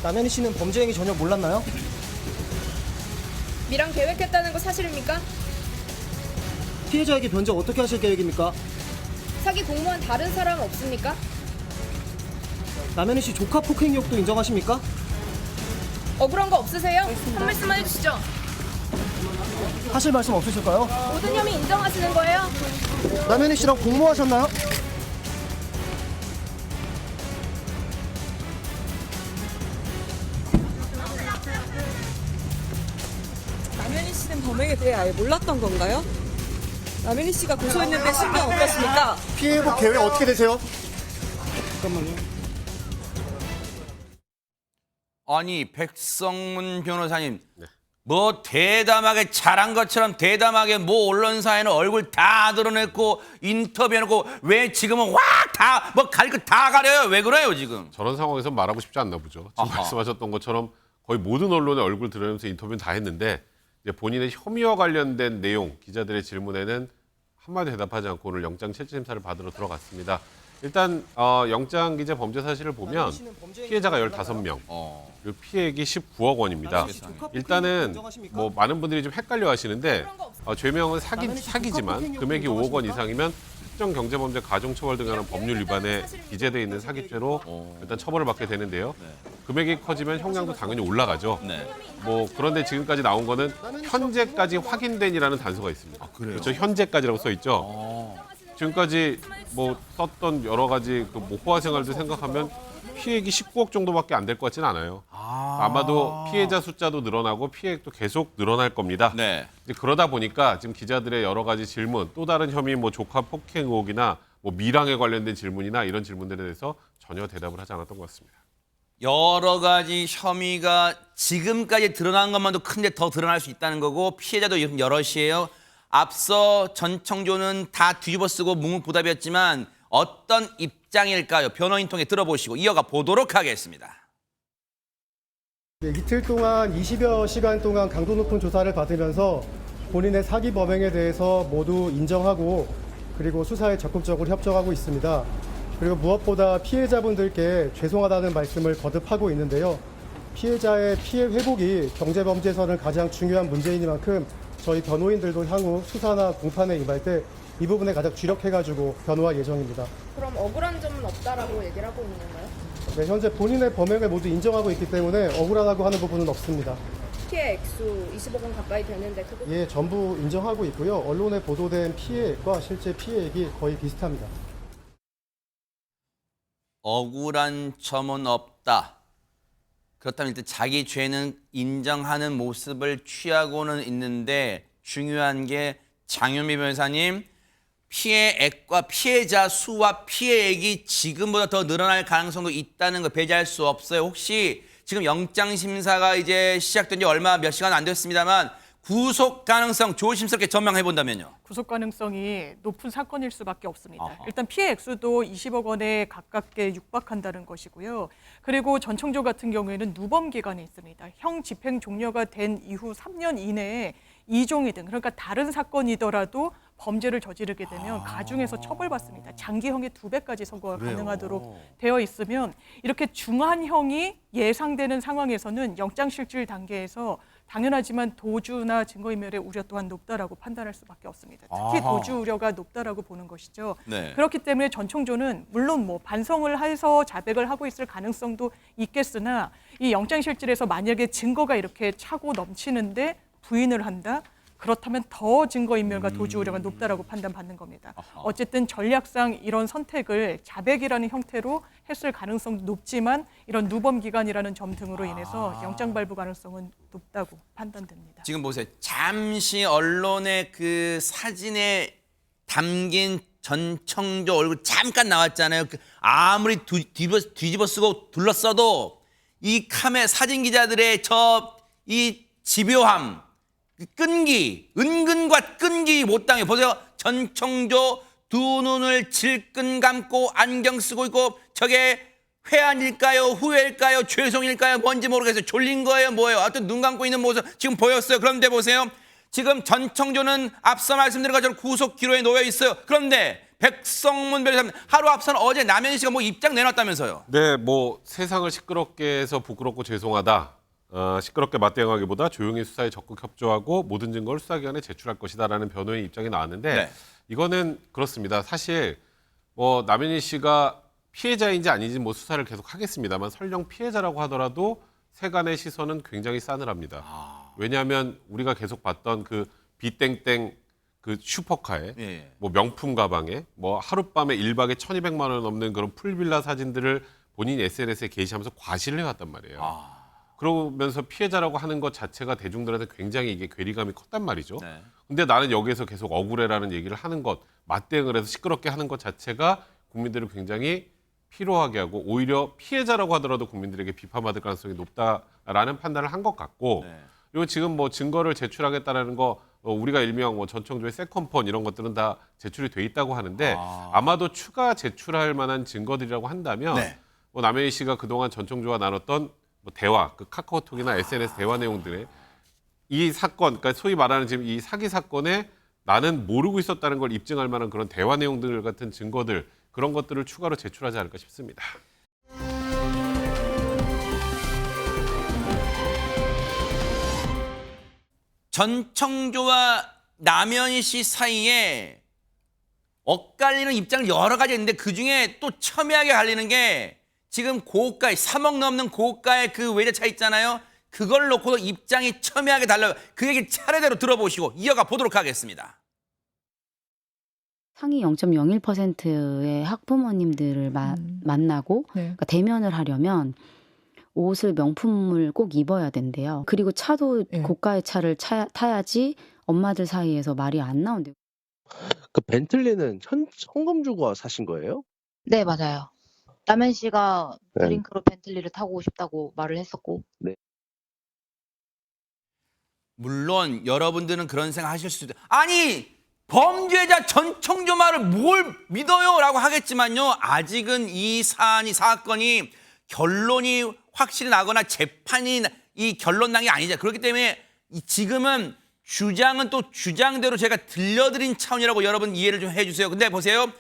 남현희 씨는 범죄 행위 전혀 몰랐나요? 미랑 계획했다는 거 사실입니까? 피해자에게 변제 어떻게 하실 계획입니까? 사기 공모한 다른 사람 없습니까? 남현희 씨 조카 폭행 의혹도 인정하십니까? 억울한 거 없으세요? 한 말씀만 해주시죠. 하실 말씀 없으실까요? 모든 혐의 인정하시는 거예요? 남현희 씨랑 공모하셨나요? 남현희 씨는 범행에 대해 아예 몰랐던 건가요? 남현희 씨가 고소했는데 신경 어떻습니까? 피해 회복 계획 어떻게 되세요? 아니 백성문 변호사님 뭐 대담하게 잘한 것처럼 대담하게 뭐 언론사에는 얼굴 다 드러냈고 인터뷰해놓고 왜 지금은 확 다 뭐 가릴 거 다 가려요? 왜 그래요 지금? 저런 상황에서 말하고 싶지 않나 보죠. 지금 아하. 말씀하셨던 것처럼 거의 모든 언론의 얼굴 드러내면서 인터뷰는 다 했는데 이제 본인의 혐의와 관련된 내용 기자들의 질문에는 한마디 대답하지 않고 오늘 영장 실질심사를 받으러 들어갔습니다. 일단 영장 기재 범죄 사실을 보면 피해자가 15명, 그리고 피해액이 19억 원입니다. 일단은 뭐 많은 분들이 좀 헷갈려 하시는데 죄명은 사기지만 금액이 5억 원 이상이면 특정 경제범죄 가중처벌 등에 관한 법률 위반에 기재되어 있는 사기죄로 일단 처벌을 받게 되는데요. 금액이 커지면 형량도 당연히 올라가죠. 뭐 그런데 지금까지 나온 거는 현재까지 확인된이라는 단서가 있습니다. 그렇죠. 현재까지라고 써 있죠. 지금까지 뭐 썼던 여러 가지 그 모호화 생활들 생각하면 피해액이 19억 정도밖에 안 될 것 같지는 않아요. 아마도 피해자 숫자도 늘어나고 피해액도 계속 늘어날 겁니다. 이제 그러다 보니까 지금 기자들의 여러 가지 질문, 또 다른 혐의 뭐 조카 폭행 의혹이나 뭐 밀항에 관련된 질문이나 이런 질문들에 대해서 전혀 대답을 하지 않았던 것 같습니다. 여러 가지 혐의가 지금까지 드러난 것만도 큰데 더 드러날 수 있다는 거고 피해자도 여럿이에요. 앞서 전 청조는 다 뒤집어 쓰고 묵묵부답이었지만 어떤 입장일까요? 변호인 통해 들어보시고 이어가 보도록 하겠습니다. 네, 이틀 동안 20여 시간 동안 강도 높은 조사를 받으면서 본인의 사기 범행에 대해서 모두 인정하고 그리고 수사에 적극적으로 협조하고 있습니다. 그리고 무엇보다 피해자분들께 죄송하다는 말씀을 거듭하고 있는데요. 피해자의 피해 회복이 경제범죄에서는 가장 중요한 문제이니만큼 저희 변호인들도 향후 수사나 공판에 임할 때 이 부분에 가장 주력해가지고 변호할 예정입니다. 그럼 억울한 점은 없다라고 얘기를 하고 있는 건가요? 네, 현재 본인의 범행을 모두 인정하고 있기 때문에 억울하다고 하는 부분은 없습니다. 피해 액수 20억 원 가까이 되는데 그거 예, 전부 인정하고 있고요. 언론에 보도된 피해액과 실제 피해액이 거의 비슷합니다. 억울한 점은 없다. 그렇다면 일단 자기 죄는 인정하는 모습을 취하고는 있는데 중요한 게 장윤미 변호사님, 피해액과 피해자 수와 피해액이 지금보다 더 늘어날 가능성도 있다는 거 배제할 수 없어요. 혹시 지금 영장 심사가 이제 시작된 지 얼마 몇 시간 안 됐습니다만 구속 가능성 조심스럽게 전망해 본다면요. 구속 가능성이 높은 사건일 수밖에 없습니다. 일단 피해 액수도 20억 원에 가깝게 육박한다는 것이고요. 그리고 전 청조 같은 경우에는 누범 기간이 있습니다. 형 집행 종료가 된 이후 3년 이내에 이종이든 그러니까 다른 사건이더라도 범죄를 저지르게 되면 가중해서 처벌받습니다. 장기형의 2배까지 선고가 가능하도록 되어 있으면 이렇게 중한형이 예상되는 상황에서는 영장실질 단계에서 당연하지만 도주나 증거인멸의 우려 또한 높다라고 판단할 수밖에 없습니다. 특히 도주 우려가 높다라고 보는 것이죠. 그렇기 때문에 전 청조는 물론 뭐 반성을 해서 자백을 하고 있을 가능성도 있겠으나 이 영장실질에서 만약에 증거가 이렇게 차고 넘치는데 부인을 한다? 그렇다면 더 증거인멸과 도주 우려가 높다라고 판단받는 겁니다. 어쨌든 전략상 이런 선택을 자백이라는 형태로 했을 가능성도 높지만 이런 누범 기간이라는 점 등으로 인해서 영장 발부 가능성은 높다고 판단됩니다. 지금 보세요. 잠시 언론의 그 사진에 담긴 전 청조 얼굴 잠깐 나왔잖아요. 아무리 뒤집어 쓰고 둘러써도 이 사진 기자들의 이 집요함, 끈기, 은근과 끈기 못 당해. 보세요. 전 청조 두 눈을 질끈 감고 안경 쓰고 있고 저게 회한일까요? 후회일까요? 죄송일까요? 뭔지 모르겠어요. 졸린 거예요? 뭐예요? 하여튼 눈 감고 있는 모습 지금 보였어요. 그런데 보세요. 지금 전 청조는 앞서 말씀드린 것처럼 구속 기로에 놓여 있어요. 그런데 백성문 변호사님 하루 앞서는 어제 남현희 씨가 뭐 입장 내놨다면서요. 네, 뭐 세상을 시끄럽게 해서 부끄럽고 죄송하다. 시끄럽게 맞대응하기보다 조용히 수사에 적극 협조하고 모든 증거를 수사기관에 제출할 것이다라는 변호인 입장이 나왔는데 이거는 그렇습니다. 사실 뭐 남현희 씨가 피해자인지 아닌지 뭐 수사를 계속 하겠습니다만 설령 피해자라고 하더라도 세간의 시선은 굉장히 싸늘합니다. 왜냐하면 우리가 계속 봤던 그 비땡땡 그 슈퍼카에 예. 뭐 명품 가방에 뭐 하룻밤에 1박에 1,200만 원 넘는 그런 풀빌라 사진들을 본인 SNS에 게시하면서 과시를 해왔단 말이에요. 그러면서 피해자라고 하는 것 자체가 대중들한테 굉장히 이게 괴리감이 컸단 말이죠. 네. 근데 나는 여기에서 계속 억울해라는 얘기를 하는 것, 맞대응을 해서 시끄럽게 하는 것 자체가 국민들을 굉장히 피로하게 하고 오히려 피해자라고 하더라도 국민들에게 비판받을 가능성이 높다라는 판단을 한 것 같고 네. 그리고 지금 뭐 증거를 제출하겠다라는 거 우리가 일명 뭐 전청조의 세컨폰 이런 것들은 다 제출이 돼 있다고 하는데 아마도 추가 제출할 만한 증거들이라고 한다면 네. 뭐 남현희 씨가 그동안 전청조와 나눴던 뭐 대화, 그 카카오톡이나 SNS 대화 내용들에 이 사건, 그러니까 소위 말하는 지금 이 사기 사건에 나는 모르고 있었다는 걸 입증할 만한 그런 대화 내용들 같은 증거들 그런 것들을 추가로 제출하지 않을까 싶습니다. 전청조와 남현희 씨 사이에 엇갈리는 입장을 여러 가지 있는데 그중에 또 첨예하게 갈리는 게 지금 고가의 3억 넘는 고가의 그 외제차 있잖아요. 그걸 놓고도 입장이 첨예하게 달라요. 그 얘기 차례대로 들어보시고 이어가 보도록 하겠습니다. 상위 0.01%의 학부모님들을 만나고 그러니까 대면을 하려면 옷을 명품을 꼭 입어야 된대요. 그리고 차도 고가의 차를 타야지 엄마들 사이에서 말이 안 나온대요. 그 벤틀리는 현금 주고 사신 거예요? 네, 맞아요. 남현 씨가 네. 드링크로 벤틀리를 타고 싶다고 말을 했었고. 네. 물론 여러분들은 그런 생각 하실 수도 있어요. 아니 범죄자 전청조 말을 뭘 믿어요? 라고 하겠지만요. 아직은 이 사건이 결론이 확실히 나거나 재판이 이 결론 난 게 아니죠. 그렇기 때문에 지금은 주장은 또 주장대로 제가 들려드린 차원이라고 여러분 이해를 좀 해주세요. 근데 보세요.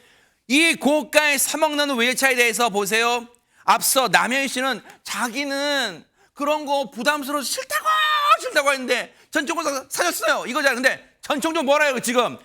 이 고가의 3억 넘는 외제차에 대해서 보세요. 앞서 남현희 씨는 자기는 그런 거 부담스러워서 싫다고 했는데 전청조 사줬어요. 이거잖아요. 근데 전청조 뭐라요 지금?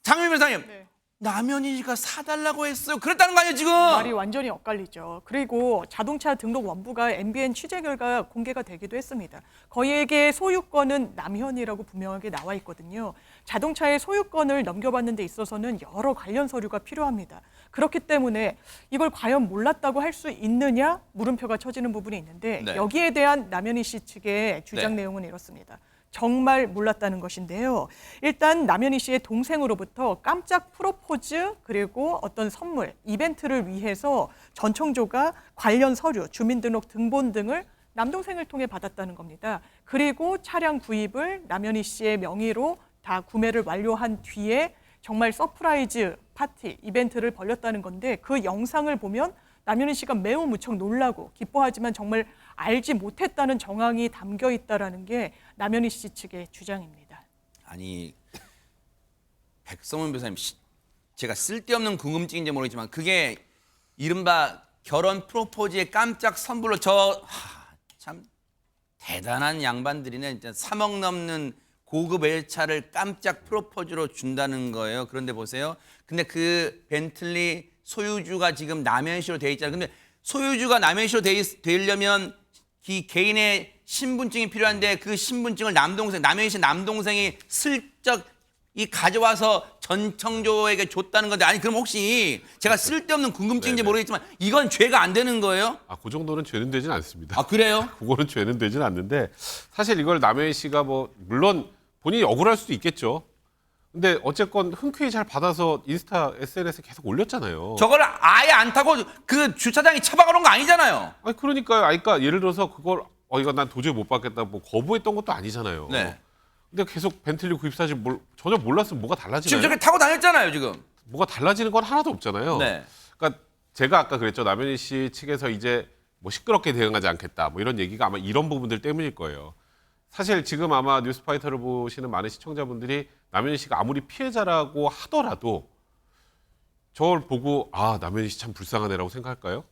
장윤 변호사님. 남현희가 사달라고 했어요. 그랬다는 거 아니에요 지금? 말이 완전히 엇갈리죠. 그리고 자동차 등록 원부가 MBN 취재 결과 공개가 되기도 했습니다. 거액의 소유권은 남현희라고 분명하게 나와 있거든요. 자동차의 소유권을 넘겨받는 데 있어서는 여러 관련 서류가 필요합니다. 그렇기 때문에 이걸 과연 몰랐다고 할 수 있느냐 물음표가 쳐지는 부분이 있는데 네. 여기에 대한 남현희 씨 측의 주장 내용은 이렇습니다. 정말 몰랐다는 것인데요. 일단 남현희 씨의 동생으로부터 깜짝 프로포즈 그리고 어떤 선물, 이벤트를 위해서 전청조가 관련 서류, 주민등록 등본 등을 남동생을 통해 받았다는 겁니다. 그리고 차량 구입을 남현희 씨의 명의로 다 구매를 완료한 뒤에 정말 서프라이즈 파티, 이벤트를 벌였다는 건데 그 영상을 보면 남현희 씨가 매우 무척 놀라고 기뻐하지만 정말 알지 못했다는 정황이 담겨 있다는 게 남현희 씨 측의 주장입니다. 아니 백성원 변호사님 제가 쓸데없는 궁금증인지 모르겠지만 그게 이른바 결혼 프로포즈의 깜짝 선물로 참 대단한 양반들이네. 진짜 3억 넘는 고급 외제차를 깜짝 프로포즈로 준다는 거예요. 그런데 보세요. 근데 그 벤틀리 소유주가 지금 남현희 씨로 돼 있잖아요. 근데 소유주가 남현희 씨로 되려면 이 개인의 신분증이 필요한데 그 신분증을 남현희 씨 남동생이 슬쩍 가져와서 전청조에게 줬다는 건데 아니 그럼 혹시 제가 쓸데없는 궁금증인지 모르겠지만 이건 죄가 안 되는 거예요? 그 정도는 죄는 되진 않습니다. 아 그래요? 그거는 죄는 되진 않는데 사실 이걸 남현희 씨가 뭐 물론 본인이 억울할 수도 있겠죠. 근데 어쨌건 흔쾌히 잘 받아서 인스타 SNS에 계속 올렸잖아요. 저걸 아예 안 타고 그 주차장에 처박아 놓은 거 아니잖아요. 아니 그러니까요. 그러니까 예를 들어서 그걸 이거 난 도저히 못 받겠다 뭐 거부했던 것도 아니잖아요. 네. 근데 계속 벤틀리 구입 사실 전혀 몰랐으면 뭐가 달라지나요? 지금 저렇게 타고 다녔잖아요 지금. 뭐가 달라지는 건 하나도 없잖아요. 네. 그러니까 제가 아까 그랬죠. 남현희 씨 측에서 이제 뭐 시끄럽게 대응하지 않겠다 뭐 이런 얘기가 아마 이런 부분들 때문일 거예요. 사실 지금 아마 뉴스파이터를 보시는 많은 시청자분들이 남현희 씨가 아무리 피해자라고 하더라도 저걸 보고 남현희 씨 참 불쌍하네라고 생각할까요?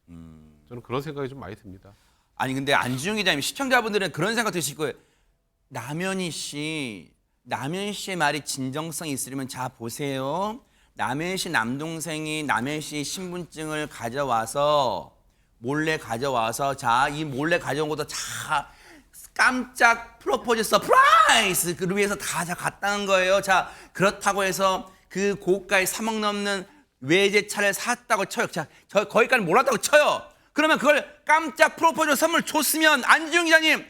저는 그런 생각이 좀 많이 듭니다. 아니 근데 안지용 기자님 시청자분들은 그런 생각 드실 거예요. 남현희 씨의 말이 진정성이 있으려면 자 보세요. 남현희 씨 남동생이 남현희 씨 신분증을 가져와서 몰래 가져와서 자 이 몰래 가져온 것도 깜짝 프로포즈 서프라이즈를 위해서 다 갔다는 거예요. 자, 그렇다고 해서 그 고가의 3억 넘는 외제차를 샀다고 쳐요. 자, 저 거기까지 몰랐다고 쳐요. 그러면 그걸 깜짝 프로포즈 선물 줬으면 안지용 기자님,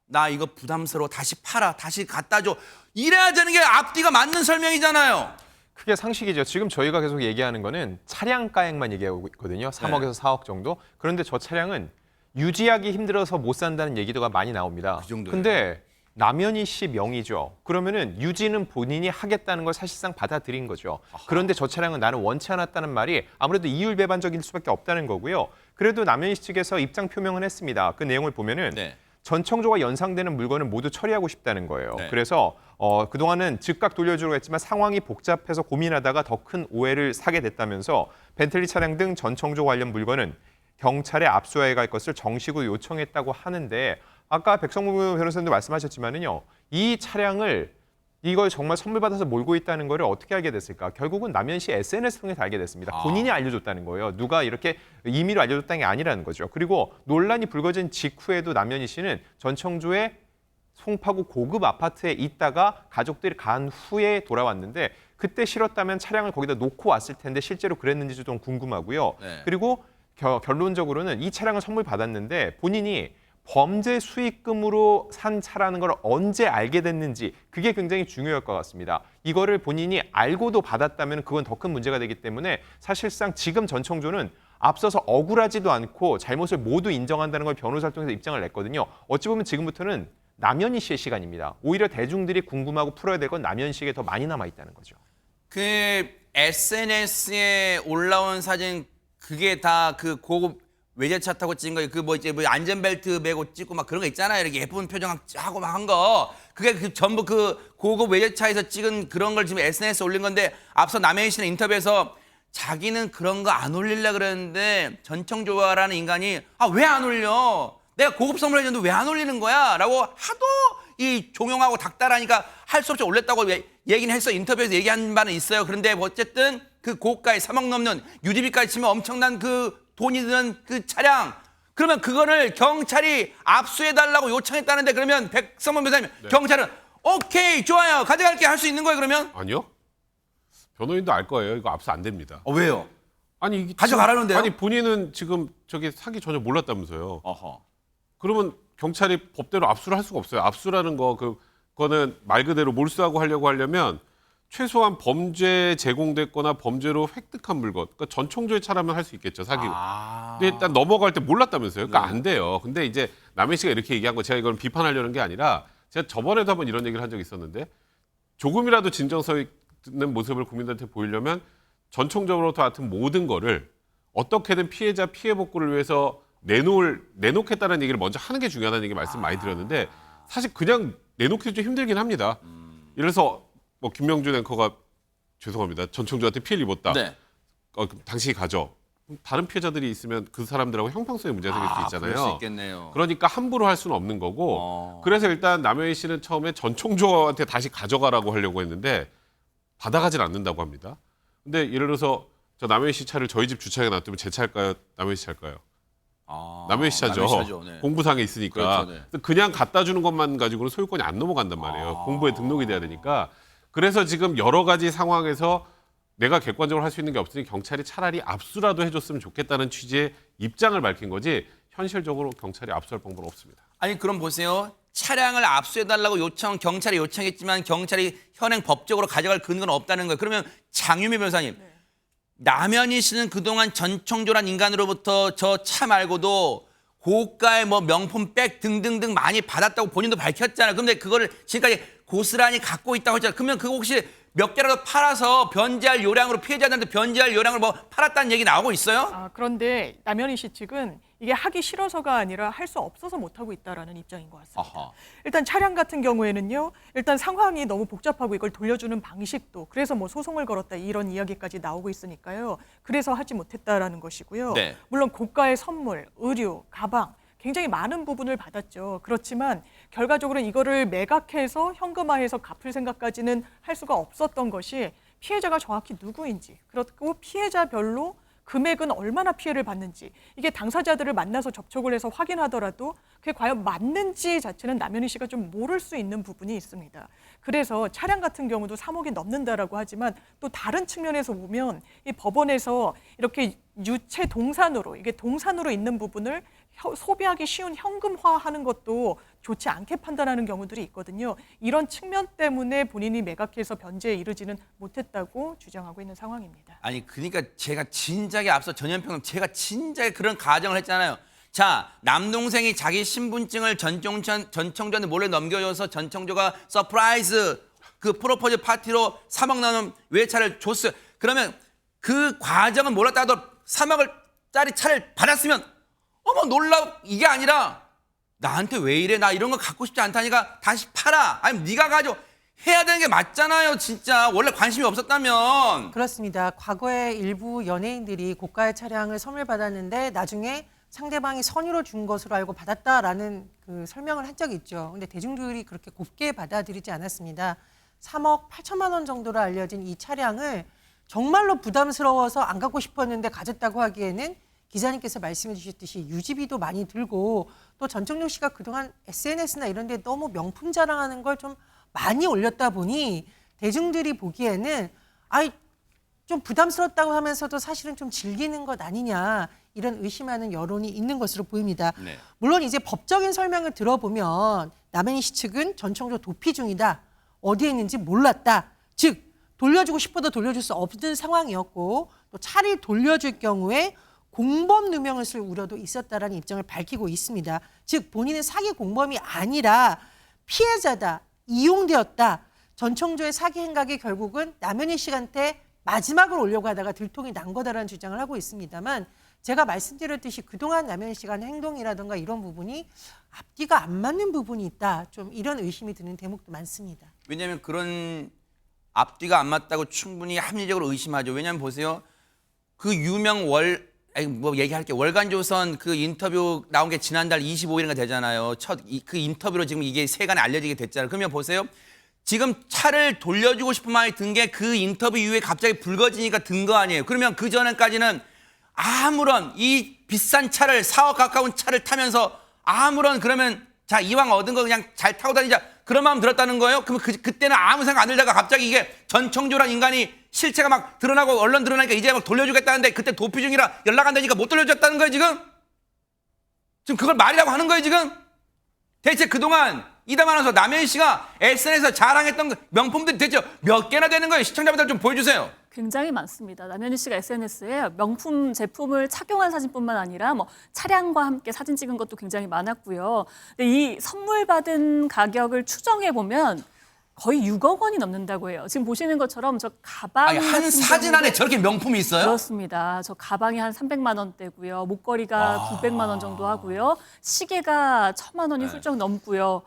나 이거 부담스러워, 다시 팔아, 다시 갖다 줘. 이래야 되는 게 앞뒤가 맞는 설명이잖아요. 그게 상식이죠. 지금 저희가 계속 얘기하는 거는 차량가액만 얘기하고 있거든요. 3억에서 4억 정도. 그런데 저 차량은 유지하기 힘들어서 못 산다는 얘기가 많이 나옵니다. 그 정도예요. 근데 남현희 씨 명의죠. 그러면은 유지는 본인이 하겠다는 걸 사실상 받아들인 거죠. 그런데 저 차량은 나는 원치 않았다는 말이 아무래도 이율배반적일 수밖에 없다는 거고요. 그래도 남현희 씨 측에서 입장 표명을 했습니다. 그 내용을 보면은 전청조가 연상되는 물건을 모두 처리하고 싶다는 거예요. 그래서 그동안은 즉각 돌려주려고 했지만 상황이 복잡해서 고민하다가 더 큰 오해를 사게 됐다면서 벤틀리 차량 등 전청조 관련 물건은 경찰에 압수해 갈 것을 정식으로 요청했다고 하는데 아까 백성무 변호사님도 말씀하셨지만은요. 이 차량을 이걸 정말 선물 받아서 몰고 있다는 거를 어떻게 알게 됐을까? 결국은 남현 씨 SNS 통해서 알게 됐습니다. 본인이 알려줬다는 거예요. 누가 이렇게 임의로 알려줬다는 게 아니라는 거죠. 그리고 논란이 불거진 직후에도 남현희 씨는 전청조의 송파구 고급 아파트에 있다가 가족들이 간 후에 돌아왔는데 그때 싫었다면 차량을 거기다 놓고 왔을 텐데 실제로 그랬는지도 좀 궁금하고요. 그리고 결론적으로는 이 차량을 선물 받았는데 본인이 범죄 수익금으로 산 차라는 걸 언제 알게 됐는지 그게 굉장히 중요할 것 같습니다. 이거를 본인이 알고도 받았다면 그건 더 큰 문제가 되기 때문에 사실상 지금 전청조는 앞서서 억울하지도 않고 잘못을 모두 인정한다는 걸 변호사를 통해서 입장을 냈거든요. 어찌 보면 지금부터는 남현희 씨의 시간입니다. 오히려 대중들이 궁금하고 풀어야 될 건 남현희 씨에게 더 많이 남아있다는 거죠. 그 SNS에 올라온 사진 그게 다 그 고급 외제차 타고 찍은 거, 그 뭐 이제 뭐 안전벨트 메고 찍고 막 그런 거 있잖아요. 이렇게 예쁜 표정 하고 막 한 거. 그게 그 전부 그 고급 외제차에서 찍은 그런 걸 지금 SNS에 올린 건데 앞서 남해인 씨는 인터뷰에서 자기는 그런 거 안 올리려고 그랬는데 전청조화라는 인간이 왜 안 올려? 내가 고급 선물 해줬는데 왜 안 올리는 거야? 라고 하도 이 종용하고 닥달하니까 할 수 없이 올렸다고 얘기는 했어. 인터뷰에서 얘기한 바는 있어요. 그런데 어쨌든 그 고가의 3억 넘는 유지비까지 치면 엄청난 그 돈이 드는 그 차량. 그러면 그거를 경찰이 압수해달라고 요청했다는데 그러면 백성문 변호사님 경찰은 오케이 좋아요 가져갈게 할 수 있는 거예요 그러면? 아니요. 변호인도 알 거예요. 이거 압수 안 됩니다. 왜요? 아니 이게 가져가라는데요? 아니 본인은 지금 저기 사기 전혀 몰랐다면서요. 그러면 경찰이 법대로 압수를 할 수가 없어요. 압수라는 그거는 말 그대로 몰수하고 하려고 하려면 최소한 범죄 제공됐거나 범죄로 획득한 물건. 그러니까 전청조의 차라면 할 수 있겠죠. 사기. 근데 일단 넘어갈 때 몰랐다면서요. 그러니까 안 돼요. 근데 이제 남해 씨가 이렇게 얘기한 거 제가 이걸 비판하려는 게 아니라 제가 저번에도 한번 이런 얘기를 한 적이 있었는데 조금이라도 진정성 있는 모습을 국민들한테 보이려면 전청조로부터 같은 모든 거를 어떻게든 피해자 피해 복구를 위해서 내놓겠다는 얘기를 먼저 하는 게 중요하다는 얘기 말씀 많이 드렸는데 사실 그냥 내놓기 좀 힘들긴 합니다. 예를 들어서 뭐 김명준 앵커가 죄송합니다. 전청조한테 피해를 입었다. 그럼 당신이 가져. 다른 피해자들이 있으면 그 사람들하고 형평성에 문제가 생길 수 있잖아요. 그럴 수 있겠네요. 그러니까 함부로 할 수는 없는 거고 그래서 일단 남현희 씨는 처음에 전청조한테 다시 가져가라고 하려고 했는데 받아가질 않는다고 합니다. 근데 예를 들어서 저 남현희 씨 차를 저희 집 주차장에 놔두면 제 차일까요? 남현희 씨 차일까요? 남현희 씨 차죠. 공부상에 있으니까. 그렇죠, 그냥 갖다 주는 것만 가지고는 소유권이 안 넘어간단 말이에요. 공부에 등록이 돼야 되니까. 그래서 지금 여러 가지 상황에서 내가 객관적으로 할 수 있는 게 없으니 경찰이 차라리 압수라도 해줬으면 좋겠다는 취지의 입장을 밝힌 거지 현실적으로 경찰이 압수할 방법은 없습니다. 아니 그럼 보세요. 차량을 압수해달라고 경찰이 요청했지만 경찰이 현행 법적으로 가져갈 근거는 없다는 거예요. 그러면 장유미 변호사님. 남현희 씨는 그동안 전청조란 인간으로부터 저 차 말고도 고가의 뭐 명품 백 등등등 많이 받았다고 본인도 밝혔잖아요. 그런데 그거를 지금까지 고스란히 갖고 있다고 했잖아요. 그러면 그거 혹시 몇 개라도 팔아서 변제할 요량으로 피해자들한테 변제할 요량을 뭐 팔았다는 얘기 나오고 있어요? 그런데 남현희 씨 측은 이게 하기 싫어서가 아니라 할 수 없어서 못하고 있다라는 입장인 것 같습니다. 일단 차량 같은 경우에는요. 일단 상황이 너무 복잡하고 이걸 돌려주는 방식도 그래서 뭐 소송을 걸었다 이런 이야기까지 나오고 있으니까요. 그래서 하지 못했다라는 것이고요. 물론 고가의 선물, 의류, 가방 굉장히 많은 부분을 받았죠. 그렇지만 결과적으로는 이거를 매각해서 현금화해서 갚을 생각까지는 할 수가 없었던 것이 피해자가 정확히 누구인지 그렇고 피해자별로 금액은 얼마나 피해를 받는지 이게 당사자들을 만나서 접촉을 해서 확인하더라도 그게 과연 맞는지 자체는 남현희 씨가 좀 모를 수 있는 부분이 있습니다. 그래서 차량 같은 경우도 3억이 넘는다라고 하지만 또 다른 측면에서 보면 이 법원에서 이렇게 유체 동산으로 이게 동산으로 있는 부분을 소비하기 쉬운 현금화하는 것도 좋지 않게 판단하는 경우들이 있거든요. 이런 측면 때문에 본인이 매각해서 변제에 이르지는 못했다고 주장하고 있는 상황입니다. 아니 그러니까 제가 진작에 앞서 전현평 제가 진작에 그런 가정을 했잖아요. 자, 남동생이 자기 신분증을 전 청조한테 몰래 넘겨줘서 전 청조가 서프라이즈 그 프로포즈 파티로 3억 나오는 외차를 줬어요. 그러면 그 과정은 몰랐다고 3억짜리 차를 받았으면 어머 놀라 이게 아니라 나한테 왜 이래 나 이런 거 갖고 싶지 않다니까 다시 팔아 아니 네가 가져 해야 되는 게 맞잖아요 진짜 원래 관심이 없었다면. 그렇습니다. 과거에 일부 연예인들이 고가의 차량을 선물 받았는데 나중에 상대방이 선의로 준 것으로 알고 받았다라는 그 설명을 한 적이 있죠. 근데 대중들이 그렇게 곱게 받아들이지 않았습니다. 3억 8천만 원 정도로 알려진 이 차량을 정말로 부담스러워서 안 갖고 싶었는데 가졌다고 하기에는 기자님께서 말씀해 주셨듯이 유지비도 많이 들고 또 전청조 씨가 그동안 SNS나 이런 데 너무 명품 자랑하는 걸 좀 많이 올렸다 보니 대중들이 보기에는 좀 부담스럽다고 하면서도 사실은 좀 즐기는 것 아니냐 이런 의심하는 여론이 있는 것으로 보입니다. 네. 물론 이제 법적인 설명을 들어보면 남현희 씨 측은 전청조 도피 중이다. 어디에 있는지 몰랐다. 즉 돌려주고 싶어도 돌려줄 수 없는 상황이었고 또 차를 돌려줄 경우에 공범 누명을 쓸 우려도 있었다라는 입장을 밝히고 있습니다. 즉 본인은 사기 공범이 아니라 피해자다, 이용되었다. 전청조의 사기 행각이 결국은 남현희 씨한테 마지막으로 오려고 하다가 들통이 난 거다라는 주장을 하고 있습니다만 제가 말씀드렸듯이 그동안 남현희 씨가 한 행동이라든가 이런 부분이 앞뒤가 안 맞는 부분이 있다. 좀 이런 의심이 드는 대목도 많습니다. 왜냐하면 그런 앞뒤가 안 맞다고 충분히 합리적으로 의심하죠. 왜냐하면 보세요. 그 유명 얘기할게 월간조선 그 인터뷰 나온 게 지난달 25일인가 되잖아요. 그 인터뷰로 지금 이게 세간에 알려지게 됐잖아요. 그러면 보세요. 지금 차를 돌려주고 싶은 마음이 든 게 그 인터뷰 이후에 갑자기 불거지니까 든 거 아니에요. 그러면 그 전에까지는 아무런 이 비싼 차를 4억 가까운 차를 타면서 아무런 그러면 자 이왕 얻은 거 그냥 잘 타고 다니자 그런 마음 들었다는 거예요? 그럼 그때는 아무 생각 안 들다가 갑자기 이게 전청조란 인간이 실체가 막 드러나고 언론 드러나니까 이제 막 돌려주겠다는데 그때 도피 중이라 연락 안 되니까 못 돌려줬다는 거예요 지금? 지금 그걸 말이라고 하는 거예요 지금? 대체 그동안 이담 아나운서 남현희 씨가 SNS에서 자랑했던 명품들이 대체 몇 개나 되는 거예요? 시청자분들 좀 보여주세요. 굉장히 많습니다. 남현희 씨가 SNS에 명품 제품을 착용한 사진뿐만 아니라 뭐 차량과 함께 사진 찍은 것도 굉장히 많았고요. 근데 이 선물 받은 가격을 추정해 보면 거의 6억 원이 넘는다고 해요. 지금 보시는 것처럼 저 가방이 한 사진 안에 저렇게 명품이 있어요? 그렇습니다. 저 가방이 한 300만 원대고요. 목걸이가 900만 원 정도 하고요. 시계가 1000만 원이 훌쩍 넘고요.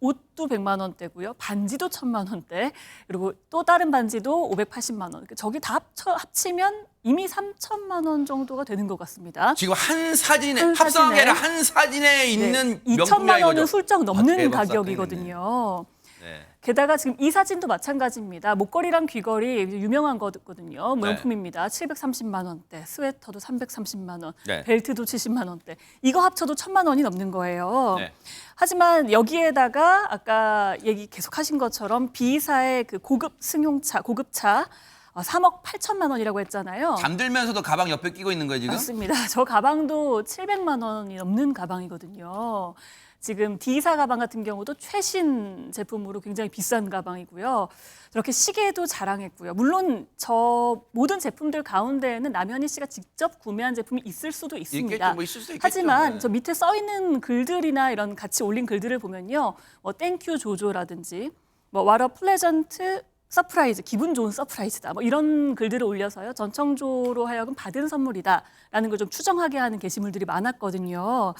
옷도 100만 원대고요. 반지도 1000만 원대. 그리고 또 다른 반지도 580만 원. 저기 다 합치면 이미 3천만 원 정도가 되는 것 같습니다. 지금 한 사진에 합성한 게 아니라 한 사진에 있는 네, 명품이야 2천만 원은 이거죠. 훌쩍 넘는 대박 가격이거든요. 네. 게다가 지금 이 사진도 마찬가지입니다. 목걸이랑 귀걸이 유명한 거거든요. 명품입니다. 730만 원대, 스웨터도 330만 원, 네. 벨트도 70만 원대. 이거 합쳐도 1000만 원이 넘는 거예요. 네. 하지만 여기에다가 아까 얘기 계속하신 것처럼 B사의 그 고급 승용차, 고급차 3억 8천만 원이라고 했잖아요. 잠들면서도 가방 옆에 끼고 있는 거예요 지금? 맞습니다. 저 가방도 700만 원이 넘는 가방이거든요. 지금 D사 가방 같은 경우도 최신 제품으로 굉장히 비싼 가방이고요. 저렇게 시계도 자랑했고요. 물론 저 모든 제품들 가운데에는 남현희 씨가 직접 구매한 제품이 있을 수도 있습니다. 있겠죠, 뭐 있을 수 있겠죠. 하지만 네. 저 밑에 써 있는 글들이나 이런 같이 올린 글들을 보면요. 뭐 땡큐 조조라든지 뭐 what a pleasant 서프라이즈, 기분 좋은 서프라이즈다. 뭐 이런 글들을 올려서요. 전청조로 하여금 받은 선물이다라는 걸 좀 추정하게 하는 게시물들이 많았거든요.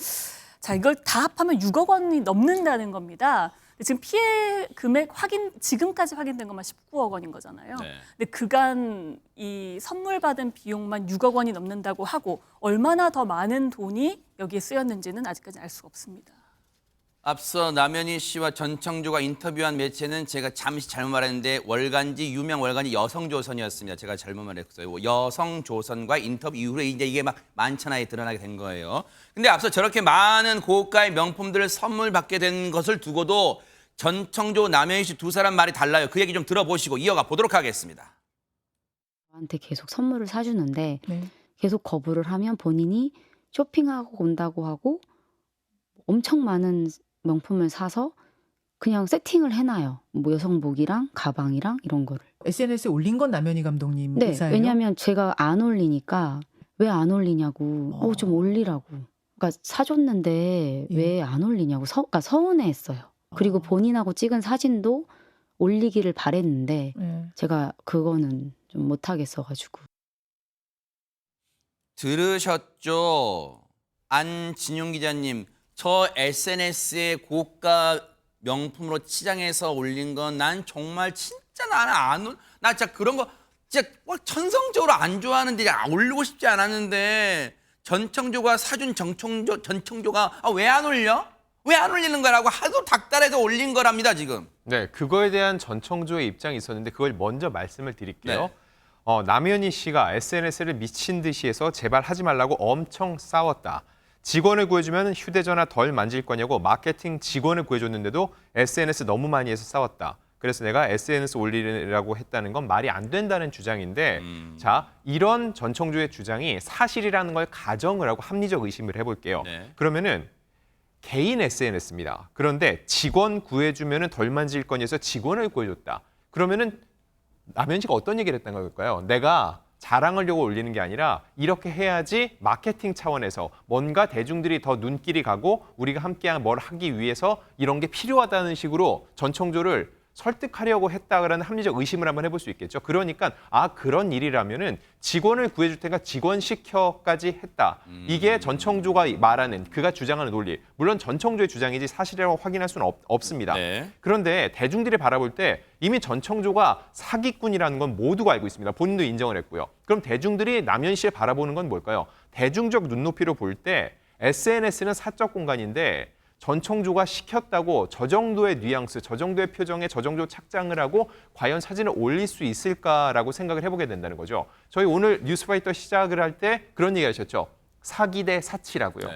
자, 이걸 다 합하면 6억 원이 넘는다는 겁니다. 지금 피해 금액 지금까지 확인된 것만 19억 원인 거잖아요. 네. 근데 그간 이 선물 받은 비용만 6억 원이 넘는다고 하고 얼마나 더 많은 돈이 여기에 쓰였는지는 아직까지 알 수가 없습니다. 앞서 남현희 씨와 전청조가 인터뷰한 매체는 제가 잠시 잘못 말했는데 유명 월간지 여성조선이었습니다. 제가 잘못 말했어요. 여성조선과 인터뷰 이후에 이제 이게 막 만천하에 드러나게 된 거예요. 근데 앞서 저렇게 많은 고가의 명품들을 선물 받게 된 것을 두고도 전청조, 남현희 씨 두 사람 말이 달라요. 그 얘기 좀 들어보시고 이어가 보도록 하겠습니다. 저한테 계속 선물을 사주는데 계속 거부를 하면 본인이 쇼핑하고 온다고 하고 엄청 많은 명품을 사서 그냥 세팅을 해놔요. 뭐 여성복이랑 가방이랑 이런 거를. SNS에 올린 건 남현희 감독님 네, 의사예요? 왜냐하면 제가 안 올리니까 왜 안 올리냐고. 좀 올리라고. 그러니까 사줬는데 왜 안 올리냐고. 그러니까 서운해했어요. 그리고 본인하고 찍은 사진도 올리기를 바랬는데 제가 그거는 좀 못하겠어가지고. 들으셨죠? 안진용 기자님. 저 SNS에 고가 명품으로 치장해서 올린 건 난 정말 진짜 나는 나 진짜 그런 거 진짜 천성적으로 안 좋아하는데 올리고 싶지 않았는데 전청조가 사준 전청조가 왜 안 올려? 왜 안 올리는 거라고 하도 닥달해서 올린 거랍니다 지금. 네, 그거에 대한 전청조의 입장이 있었는데 그걸 먼저 말씀을 드릴게요. 네. 남현희 씨가 SNS를 미친 듯이 해서 제발 하지 말라고 엄청 싸웠다. 직원을 구해주면 휴대전화 덜 만질 거냐고 마케팅 직원을 구해줬는데도 SNS 너무 많이 해서 싸웠다. 그래서 내가 SNS 올리라고 했다는 건 말이 안 된다는 주장인데 자, 이런 전청조의 주장이 사실이라는 걸 가정을 하고 합리적 의심을 해볼게요. 그러면은 개인 SNS입니다. 그런데 직원 구해주면 덜 만질 거냐서 직원을 구해줬다. 그러면은 남현희 씨가 어떤 얘기를 했던 걸까요? 내가 자랑하려고 올리는 게 아니라 이렇게 해야지 마케팅 차원에서 뭔가 대중들이 더 눈길이 가고 우리가 함께 뭘 하기 위해서 이런 게 필요하다는 식으로 전청조를 설득하려고 했다라는 합리적 의심을 한번 해볼 수 있겠죠. 그러니까 그런 일이라면은 직원을 구해줄 테니까 직원 시켜까지 했다. 이게 전청조가 말하는 그가 주장하는 논리. 물론 전청조의 주장이지 사실이라고 확인할 수는 없습니다. 그런데 대중들이 바라볼 때 이미 전청조가 사기꾼이라는 건 모두가 알고 있습니다. 본인도 인정을 했고요. 그럼 대중들이 남현희 씨를 바라보는 건 뭘까요? 대중적 눈높이로 볼 때 SNS는 사적 공간인데 전청조가 시켰다고 저 정도의 뉘앙스, 저 정도의 표정에 저 정도 착장을 하고 과연 사진을 올릴 수 있을까라고 생각을 해보게 된다는 거죠. 저희 오늘 뉴스파이터 시작을 할 때 그런 얘기 하셨죠. 사기 대 사치라고요.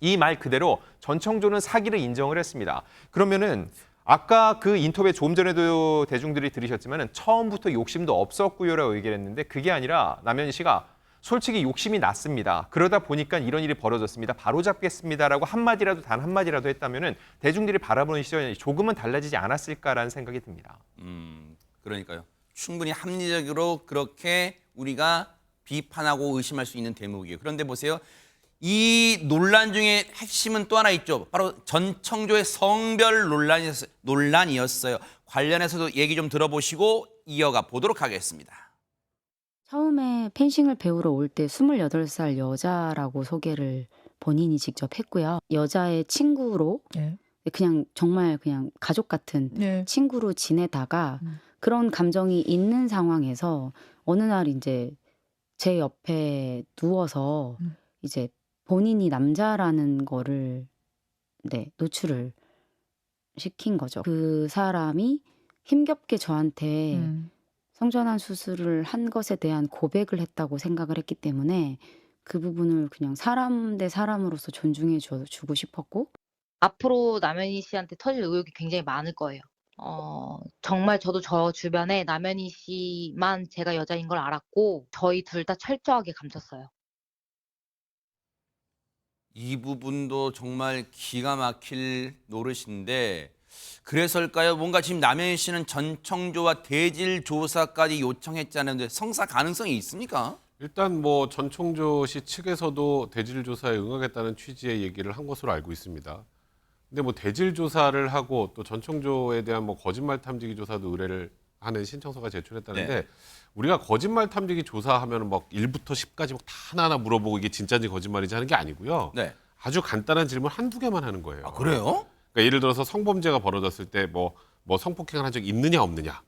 이 말 그대로 전청조는 사기를 인정을 했습니다. 그러면은 아까 그 인터뷰에 조금 전에도 대중들이 들으셨지만은 처음부터 욕심도 없었고요라고 얘기를 했는데 그게 아니라 남현희 씨가 솔직히 욕심이 났습니다. 그러다 보니까 이런 일이 벌어졌습니다. 바로잡겠습니다라고 한마디라도 단 한마디라도 했다면은 대중들이 바라보는 시선이 조금은 달라지지 않았을까라는 생각이 듭니다. 그러니까요. 충분히 합리적으로 그렇게 우리가 비판하고 의심할 수 있는 대목이에요. 그런데 보세요. 이 논란 중에 핵심은 또 하나 있죠. 바로 전청조의 성별 논란이었어요. 관련해서도 얘기 좀 들어보시고 이어가 보도록 하겠습니다. 처음에 펜싱을 배우러 올 때 28살 여자라고 소개를 본인이 직접 했고요. 여자의 친구로 그냥 정말 그냥 가족 같은 친구로 지내다가 그런 감정이 있는 상황에서 어느 날 이제 제 옆에 누워서 이제 본인이 남자라는 거를 노출을 시킨 거죠. 그 사람이 힘겹게 저한테 성전환 수술을 한 것에 대한 고백을 했다고 생각을 했기 때문에 그 부분을 그냥 사람 대 사람으로서 존중해 주고 싶었고 앞으로 남현희 씨한테 터질 의혹이 굉장히 많을 거예요. 정말 저도 저 주변에 남현희 씨만 제가 여자인 걸 알았고 저희 둘 다 철저하게 감췄어요. 이 부분도 정말 기가 막힐 노릇인데 그래서일까요? 뭔가 지금 남현희 씨는 전청조와 대질 조사까지 요청했잖아요. 성사 가능성이 있습니까? 일단 뭐 전청조 씨 측에서도 대질 조사에 응하겠다는 취지의 얘기를 한 것으로 알고 있습니다. 근데 뭐 대질 조사를 하고 또 전청조에 대한 뭐 거짓말 탐지기 조사도 의뢰를 하는 신청서가 제출했다는데 우리가 거짓말 탐지기 조사하면 막 1부터 10까지 막 다 하나하나 물어보고 이게 진짜인지 거짓말인지 하는 게 아니고요. 아주 간단한 질문 한두 개만 하는 거예요. 아, 그래요? 그러니까 예를 들어서 성범죄가 벌어졌을 때 뭐 성폭행을 한 적이 있느냐 없느냐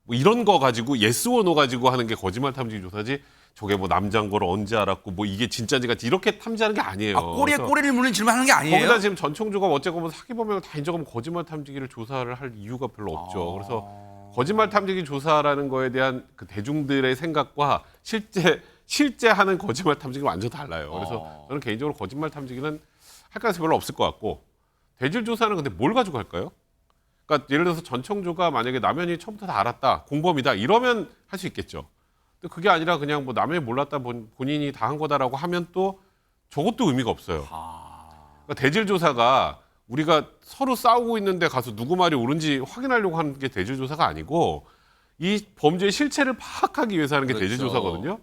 뭐 이런 거 가지고 yes or no 가지고 하는 게 거짓말 탐지기 조사지 저게 뭐 남자인 걸 언제 알았고 뭐 이게 진짜인지 같이 이렇게 탐지하는 게 아니에요. 꼬리에 그래서 꼬리를 무는 질문하는 게 아니에요. 거기다 지금 전 청조가 어쨌건 사기 범행을 다 인정하면 거짓말 탐지기를 조사를 할 이유가 별로 없죠. 그래서 거짓말 탐지기 조사라는 거에 대한 그 대중들의 생각과 실제 하는 거짓말 탐지기는 완전 달라요. 그래서 저는 개인적으로 거짓말 탐지기는 할 가능성이 별로 없을 것 같고 대질 조사는 근데 뭘 가지고 할까요? 그러니까 예를 들어서 전 청조가 만약에 남현이 처음부터 다 알았다, 공범이다 이러면 할 수 있겠죠. 근데 그게 아니라 그냥 뭐 남현이 몰랐다, 본인이 다 한 거다라고 하면 또 저것도 의미가 없어요. 그러니까 대질 조사가 우리가 서로 싸우고 있는데 가서 누구 말이 옳은지 확인하려고 하는 게 대질 조사가 아니고 이 범죄의 실체를 파악하기 위해서 하는 게 대질 조사거든요.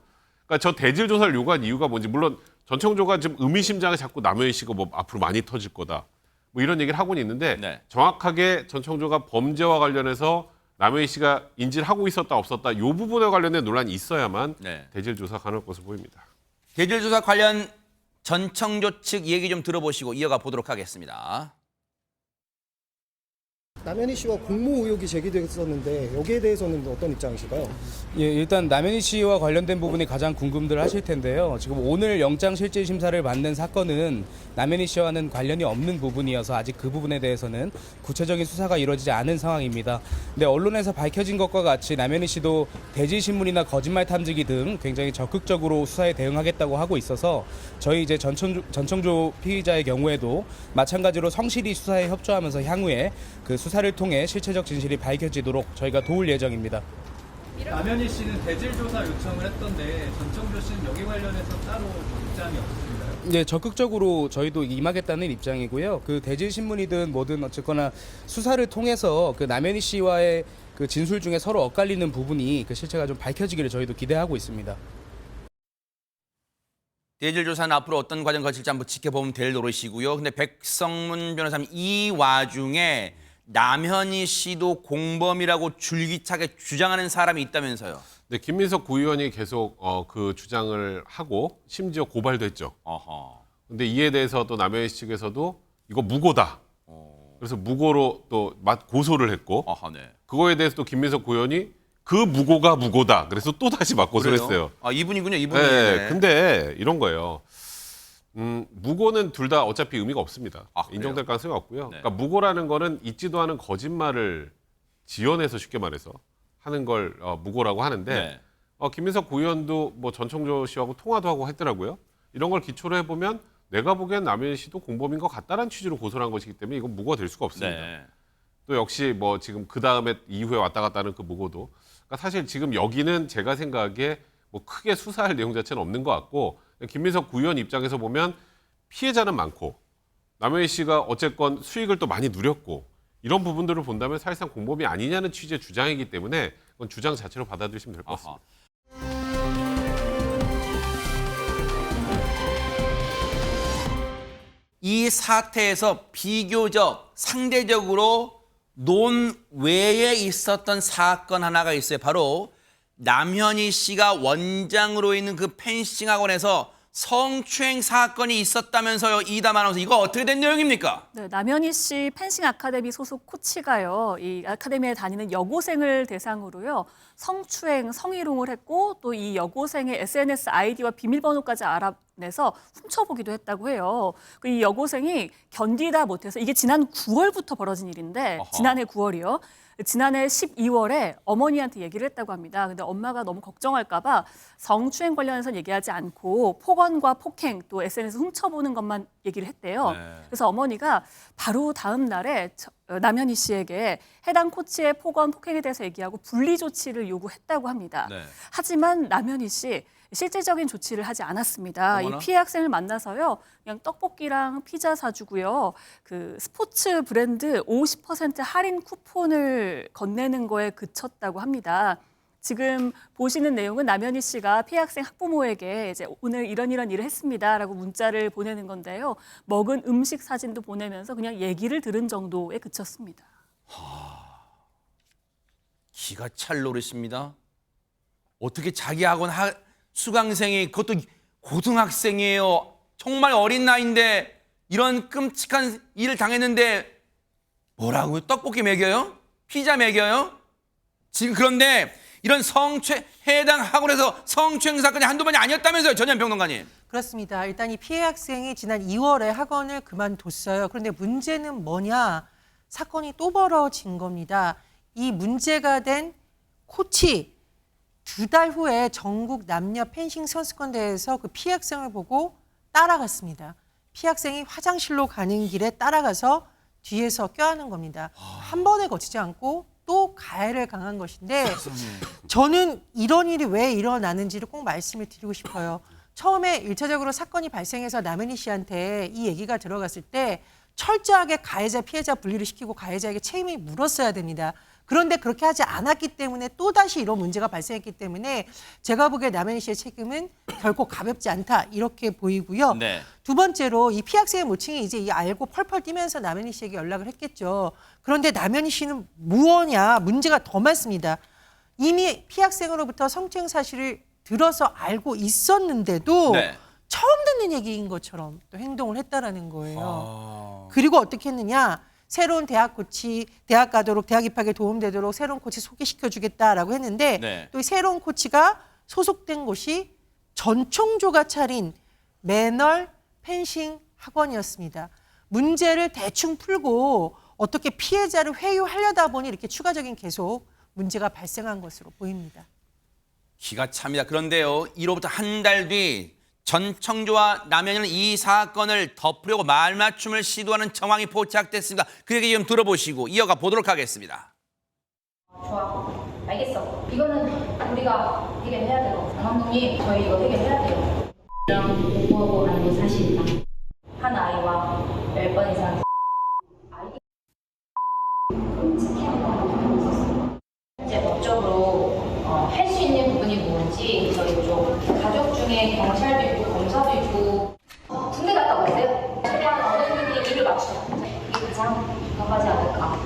그러니까 저 대질 조사를 요구한 이유가 뭔지 물론 전 청조가 지금 의미심장을 자꾸 남현희 씨가 뭐 앞으로 많이 터질 거다. 뭐 이런 얘기를 하고는 있는데 정확하게 전 청조가 범죄와 관련해서 남현희 씨가 인지를 하고 있었다 없었다 이 부분에 관련된 논란이 있어야만 대질 조사 가능할 것으로 보입니다. 대질 조사 관련 전 청조 측 얘기 좀 들어보시고 이어가 보도록 하겠습니다. 남현희 씨와 공모 의혹이 제기됐었는데 여기에 대해서는 어떤 입장이실까요? 예, 일단 남현희 씨와 관련된 부분이 가장 궁금들 하실 텐데요. 지금 오늘 영장실질심사를 받는 사건은 남현희 씨와는 관련이 없는 부분이어서 아직 그 부분에 대해서는 구체적인 수사가 이루어지지 않은 상황입니다. 근데 언론에서 밝혀진 것과 같이 남현희 씨도 대질신문이나 거짓말 탐지기 등 굉장히 적극적으로 수사에 대응하겠다고 하고 있어서 저희 이제 전청조 피의자의 경우에도 마찬가지로 성실히 수사에 협조하면서 향후에 그 수사를 통해 실체적 진실이 밝혀지도록 저희가 도울 예정입니다. 남현희 씨는 대질 조사 요청을 했던데 전청조 씨는 여기 관련해서 따로 입장이 없으신가요? 네, 적극적으로 저희도 임하겠다는 입장이고요. 그 대질 신문이든 뭐든 어쨌거나 수사를 통해서 그 남현희 씨와의 그 진술 중에 서로 엇갈리는 부분이 그 실체가 좀 밝혀지기를 저희도 기대하고 있습니다. 대질 조사는 앞으로 어떤 과정 거칠지 한번 지켜보면 될 노릇이고요. 근데 백성문 변호사님 이 와중에 남현희 씨도 공범이라고 줄기차게 주장하는 사람이 있다면서요. 네, 김민석 구의원이 계속 그 주장을 하고 심지어 고발도 했죠. 근데 이에 대해서 또 남현희 씨 측에서도 이거 무고다. 그래서 무고로 또 고소를 했고 그거에 대해서 또 김민석 구의원이 그 무고가 무고다. 그래서 또 다시 맞고소를 했어요. 아, 이분이군요. 이분이. 네, 근데 이런 거예요. 무고는 둘 다 어차피 의미가 없습니다. 인정될 가능성이 없고요. 그러니까 무고라는 거는 있지도 않은 거짓말을 지어내서 쉽게 말해서 하는 걸 무고라고 하는데 김민석 구의원도 뭐 전청조 씨하고 통화도 하고 했더라고요. 이런 걸 기초로 해보면 내가 보기엔 남현희 씨도 공범인 것 같다라는 취지로 고소를 한 것이기 때문에 이건 무고가 될 수가 없습니다. 또 역시 뭐 지금 그 다음에 이후에 왔다 갔다 하는 그 무고도 그러니까 사실 지금 여기는 제가 생각하기에 뭐 크게 수사할 내용 자체는 없는 것 같고 김민석 구의원 입장에서 보면 피해자는 많고 남현희 씨가 어쨌건 수익을 또 많이 누렸고 이런 부분들을 본다면 사실상 공범이 아니냐는 취지의 주장이기 때문에 그건 주장 자체로 받아들이시면 될 것 같습니다. 이 사태에서 비교적 상대적으로 논외에 있었던 사건 하나가 있어요. 바로 남현희 씨가 원장으로 있는 그 펜싱 학원에서 성추행 사건이 있었다면서요. 이담 아나운서 이거 어떻게 된 내용입니까? 네, 남현희 씨 펜싱 아카데미 소속 코치가요. 이 아카데미에 다니는 여고생을 대상으로요. 성추행, 성희롱을 했고 또 이 여고생의 SNS 아이디와 비밀번호까지 알아내서 훔쳐보기도 했다고 해요. 이 여고생이 견디다 못해서 이게 지난 9월부터 벌어진 일인데 지난해 9월이요. 지난해 12월에 어머니한테 얘기를 했다고 합니다. 근데 엄마가 너무 걱정할까 봐 성추행 관련해서 얘기하지 않고 폭언과 폭행 또 SNS 훔쳐보는 것만 얘기를 했대요. 그래서 어머니가 바로 다음 날에 남현희 씨에게 해당 코치의 폭언, 폭행에 대해서 얘기하고 분리 조치를 요구했다고 합니다. 하지만 남현희 씨 실질적인 조치를 하지 않았습니다. 어머나? 이 피해 학생을 만나서요. 그냥 떡볶이랑 피자 사주고요. 그 스포츠 브랜드 50% 할인 쿠폰을 건네는 거에 그쳤다고 합니다. 지금 보시는 내용은 남현희 씨가 피해 학생 학부모에게 이제 오늘 이런 일을 했습니다라고 문자를 보내는 건데요. 먹은 음식 사진도 보내면서 그냥 얘기를 들은 정도에 그쳤습니다. 기가 찰 노릇입니다. 어떻게 자기 학원 수강생이 그것도 고등학생이에요. 정말 어린 나이인데 이런 끔찍한 일을 당했는데 뭐라고요? 떡볶이 먹여요? 피자 먹여요? 지금 그런데 이런 해당 학원에서 성추행 사건이 한두 번이 아니었다면서요, 전현 평론가님. 그렇습니다. 일단 이 피해 학생이 지난 2월에 학원을 그만뒀어요. 그런데 문제는 뭐냐? 사건이 또 벌어진 겁니다. 이 문제가 된 코치 2달 후에 전국 남녀 펜싱 선수권 대회에서 그 피해 학생을 보고 따라갔습니다. 피해 학생이 화장실로 가는 길에 따라가서 뒤에서 껴안은 겁니다. 한 번에 거치지 않고 또 가해를 강한 것인데 저는 이런 일이 왜 일어나는지를 꼭 말씀을 드리고 싶어요. 처음에 1차적으로 사건이 발생해서 남현희 씨한테 이 얘기가 들어갔을 때 철저하게 가해자 피해자 분리를 시키고 가해자에게 책임을 물었어야 됩니다. 그런데 그렇게 하지 않았기 때문에 또다시 이런 문제가 발생했기 때문에 제가 보기에 남현희 씨의 책임은 결코 가볍지 않다 이렇게 보이고요. 네. 두 번째로 이 피해학생의 모친이 이제 이 알고 펄펄 뛰면서 남현희 씨에게 연락을 했겠죠. 그런데 남현희 씨는 무엇냐 문제가 더 많습니다. 이미 피해학생으로부터 성추행 사실을 들어서 알고 있었는데도 네. 처음 듣는 얘기인 것처럼 또 행동을 했다라는 거예요. 그리고 어떻게 했느냐? 새로운 대학 코치, 대학 가도록 대학 입학에 도움되도록 새로운 코치 소개시켜주겠다라고 했는데 네. 또 이 새로운 코치가 소속된 곳이 전총조가 차린 매널 펜싱 학원이었습니다. 문제를 대충 풀고 어떻게 피해자를 회유하려다 보니 이렇게 추가적인 계속 문제가 발생한 것으로 보입니다. 기가 찹니다. 그런데요, 이로부터 한 달 뒤 전청조와 남현이는 이 사건을 덮으려고 말맞춤을 시도하는 정황이 포착됐습니다. 그 얘기 좀 들어보시고 이어가 보도록 하겠습니다. 좋아, 알겠어. 이거는 우리가 해결해야 돼요. 장 감독님, 저희 이거 해결해야 돼요. 공부하고 알고 사실이다. 한 아이와 10번 이상 아이디 끔찍해하는 있었어요. 이제 법적으로 할 수 있는 부분이 뭔지 저희 쪽 가족 중에 경찰도 있고 검사도 있고 군대 갔다 오세요. 최대한 어른들이 일을 맞추자. 이게 가장 급하지 않을까.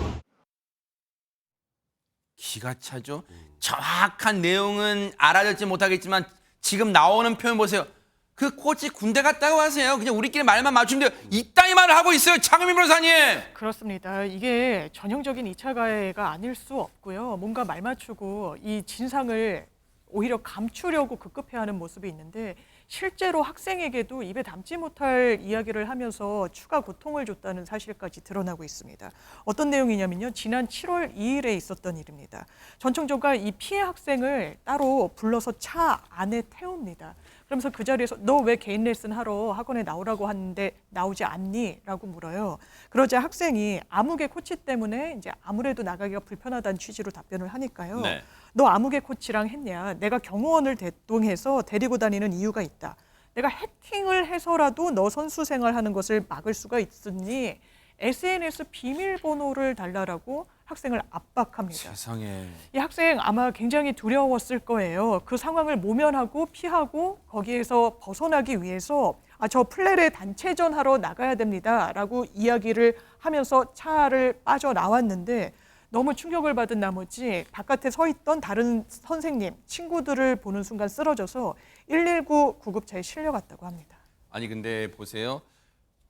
기가 차죠. 정확한 내용은 알아듣지 못하겠지만 지금 나오는 표현 보세요. 그 코치 군대 갔다가 와세요. 그냥 우리끼리 말만 맞추면 돼요. 이따위 말을 하고 있어요. 장은민 변호사님. 그렇습니다. 이게 전형적인 2차 가해가 아닐 수 없고요. 뭔가 말 맞추고 이 진상을 오히려 감추려고 급급해하는 모습이 있는데 실제로 학생에게도 입에 담지 못할 이야기를 하면서 추가 고통을 줬다는 사실까지 드러나고 있습니다. 어떤 내용이냐면요. 지난 7월 2일에 있었던 일입니다. 전청조가 이 피해 학생을 따로 불러서 차 안에 태웁니다. 그러면서 그 자리에서 너 왜 개인 레슨 하러 학원에 나오라고 하는데 나오지 않니? 라고 물어요. 그러자 학생이 아무개 코치 때문에 이제 아무래도 나가기가 불편하다는 취지로 답변을 하니까요. 네. 너 아무개 코치랑 했냐? 내가 경호원을 대동해서 데리고 다니는 이유가 있다. 내가 해킹을 해서라도 너 선수 생활하는 것을 막을 수가 있으니 SNS 비밀번호를 달라라고 학생을 압박합니다. 세상에. 이 학생 아마 굉장히 두려웠을 거예요. 그 상황을 모면하고 피하고 거기에서 벗어나기 위해서 저 플레레 단체전 하러 나가야 됩니다라고 이야기를 하면서 차를 빠져나왔는데 너무 충격을 받은 나머지 바깥에 서 있던 다른 선생님, 친구들을 보는 순간 쓰러져서 119 구급차에 실려갔다고 합니다. 아니 근데 보세요.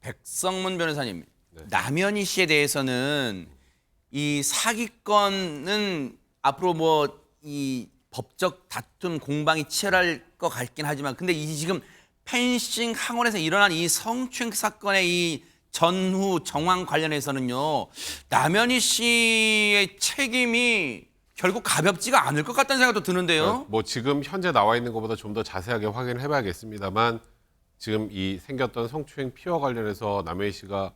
백성문 변호사님. 남현희 씨에 대해서는 이 사기건은 앞으로 뭐 이 법적 다툼 공방이 치열할 것 같긴 하지만 근데 이 지금 펜싱 학원에서 일어난 이 성추행 사건의 이 전후 정황 관련해서는요. 남현희 씨의 책임이 결국 가볍지가 않을 것 같다는 생각도 드는데요. 뭐 지금 현재 나와 있는 것보다 좀 더 자세하게 확인을 해봐야겠습니다만 지금 이 생겼던 성추행 피해와 관련해서 남현희 씨가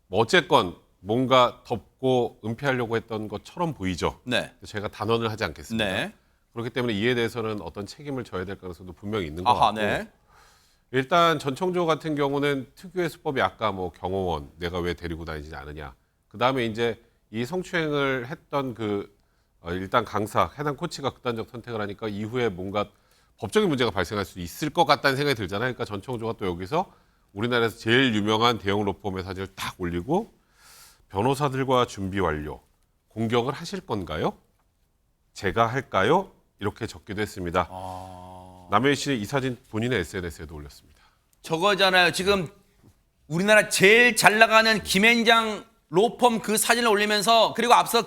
뭐 어쨌건 뭔가 덮고 은폐하려고 했던 것처럼 보이죠. 네. 제가 단언을 하지 않겠습니다. 네. 그렇기 때문에 이에 대해서는 어떤 책임을 져야 될 가능성도 분명히 있는 것 아하, 같고 네. 일단 전청조 같은 경우는 특유의 수법이 아까 뭐 경호원 내가 왜 데리고 다니지 않느냐. 그다음에 이제 이 성추행을 했던 일단 강사 해당 코치가 극단적 선택을 하니까 이후에 뭔가 법적인 문제가 발생할 수 있을 것 같다는 생각이 들잖아요. 그러니까 전청조가 또 여기서 우리나라에서 제일 유명한 대형 로펌의 사진을 딱 올리고 변호사들과 준비 완료. 공격을 하실 건가요? 제가 할까요? 이렇게 적기도 했습니다. 남현희 씨는 이 사진 본인의 SNS에도 올렸습니다. 저거잖아요. 지금 우리나라 제일 잘 나가는 김앤장 로펌 그 사진을 올리면서 그리고 앞서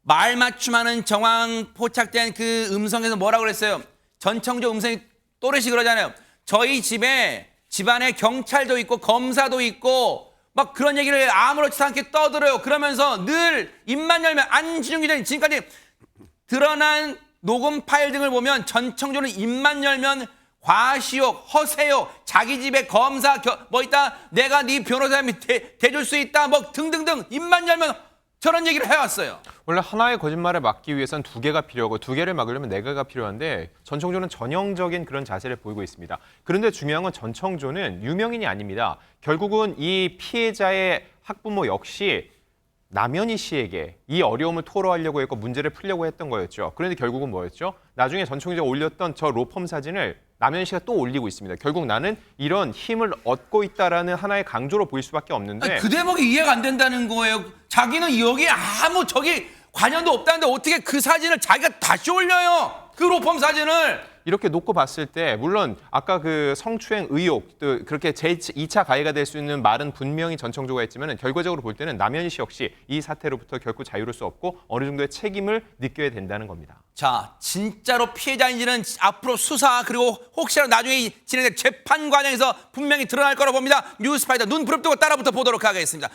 말 맞춤하는 정황 포착된 그 음성에서 뭐라고 그랬어요? 전청조 음성이 또렷이 그러잖아요. 저희 집안에 경찰도 있고 검사도 있고 막 그런 얘기를 아무렇지도 않게 떠들어요. 그러면서 늘 입만 열면 안진용 기자님 지금까지 드러난 녹음 파일 등을 보면 전청조는 입만 열면 과시욕, 허세욕, 자기 집에 검사 뭐 있다, 내가 네 변호사님이 대줄 수 있다, 뭐 등등등 입만 열면 저런 얘기를 해왔어요. 원래 하나의 거짓말을 막기 위해서는 두 개가 필요하고 두 개를 막으려면 네 개가 필요한데 전청조는 전형적인 그런 자세를 보이고 있습니다. 그런데 중요한 건 전청조는 유명인이 아닙니다. 결국은 이 피해자의 학부모 역시 남현희 씨에게 이 어려움을 토로하려고 했고 문제를 풀려고 했던 거였죠. 그런데 결국은 뭐였죠? 나중에 전청조가 올렸던 저 로펌 사진을 남현희 씨가 또 올리고 있습니다. 결국 나는 이런 힘을 얻고 있다라는 하나의 강조로 보일 수밖에 없는데 아니, 그 대목이 이해가 안 된다는 거예요. 자기는 여기에 아무 관련도 없다는데 어떻게 그 사진을 자기가 다시 올려요? 그 로펌 사진을. 이렇게 놓고 봤을 때 물론 아까 그 성추행 의혹 또 그렇게 제2차 가해가 될 수 있는 말은 분명히 전청조가 했지만 결과적으로 볼 때는 남현희 씨 역시 이 사태로부터 결코 자유로울 수 없고 어느 정도의 책임을 느껴야 된다는 겁니다. 자, 진짜로 피해자인지는 앞으로 수사 그리고 혹시라도 나중에 진행될 재판 과정에서 분명히 드러날 거라고 봅니다. 뉴스파이터 눈 부릅뜨고 따라붙어 보도록 하겠습니다.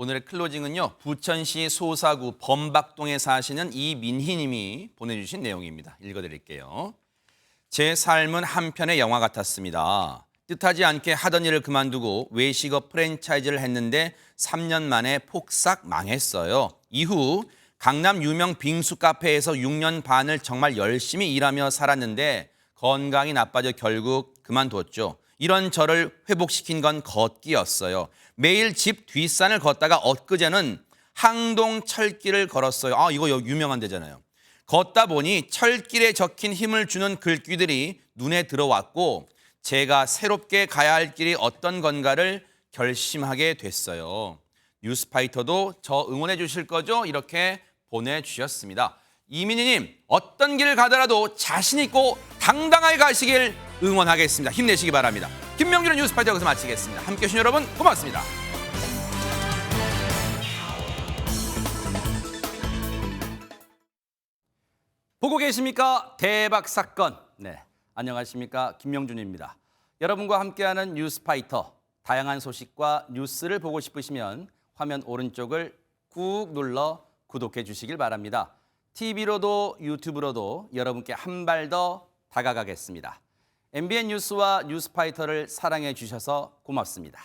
오늘의 클로징은요. 부천시 소사구 범박동에 사시는 이민희 님이 보내주신 내용입니다. 읽어드릴게요. 제 삶은 한편의 영화 같았습니다. 뜻하지 않게 하던 일을 그만두고 외식업 프랜차이즈를 했는데 3년 만에 폭삭 망했어요. 이후 강남 유명 빙수 카페에서 6년 반을 정말 열심히 일하며 살았는데 건강이 나빠져 결국 그만뒀죠. 이런 저를 회복시킨 건 걷기였어요. 매일 집 뒷산을 걷다가 엊그제는 항동 철길을 걸었어요. 아, 이거 유명한 데잖아요. 걷다 보니 철길에 적힌 힘을 주는 글귀들이 눈에 들어왔고 제가 새롭게 가야 할 길이 어떤 건가를 결심하게 됐어요. 뉴스파이터도 저 응원해 주실 거죠? 이렇게 보내주셨습니다. 이민희님, 어떤 길을 가더라도 자신 있고 당당하게 가시길 응원하겠습니다. 힘내시기 바랍니다. 김명준의 뉴스파이터 여기서 마치겠습니다. 함께해 주신 여러분 고맙습니다. 보고 계십니까? 대박 사건. 네, 안녕하십니까? 김명준입니다. 여러분과 함께하는 뉴스파이터. 다양한 소식과 뉴스를 보고 싶으시면 화면 오른쪽을 꾹 눌러 구독해 주시길 바랍니다. TV로도 유튜브로도 여러분께 한 발 더 다가가겠습니다. MBN 뉴스와 뉴스파이터를 사랑해 주셔서 고맙습니다.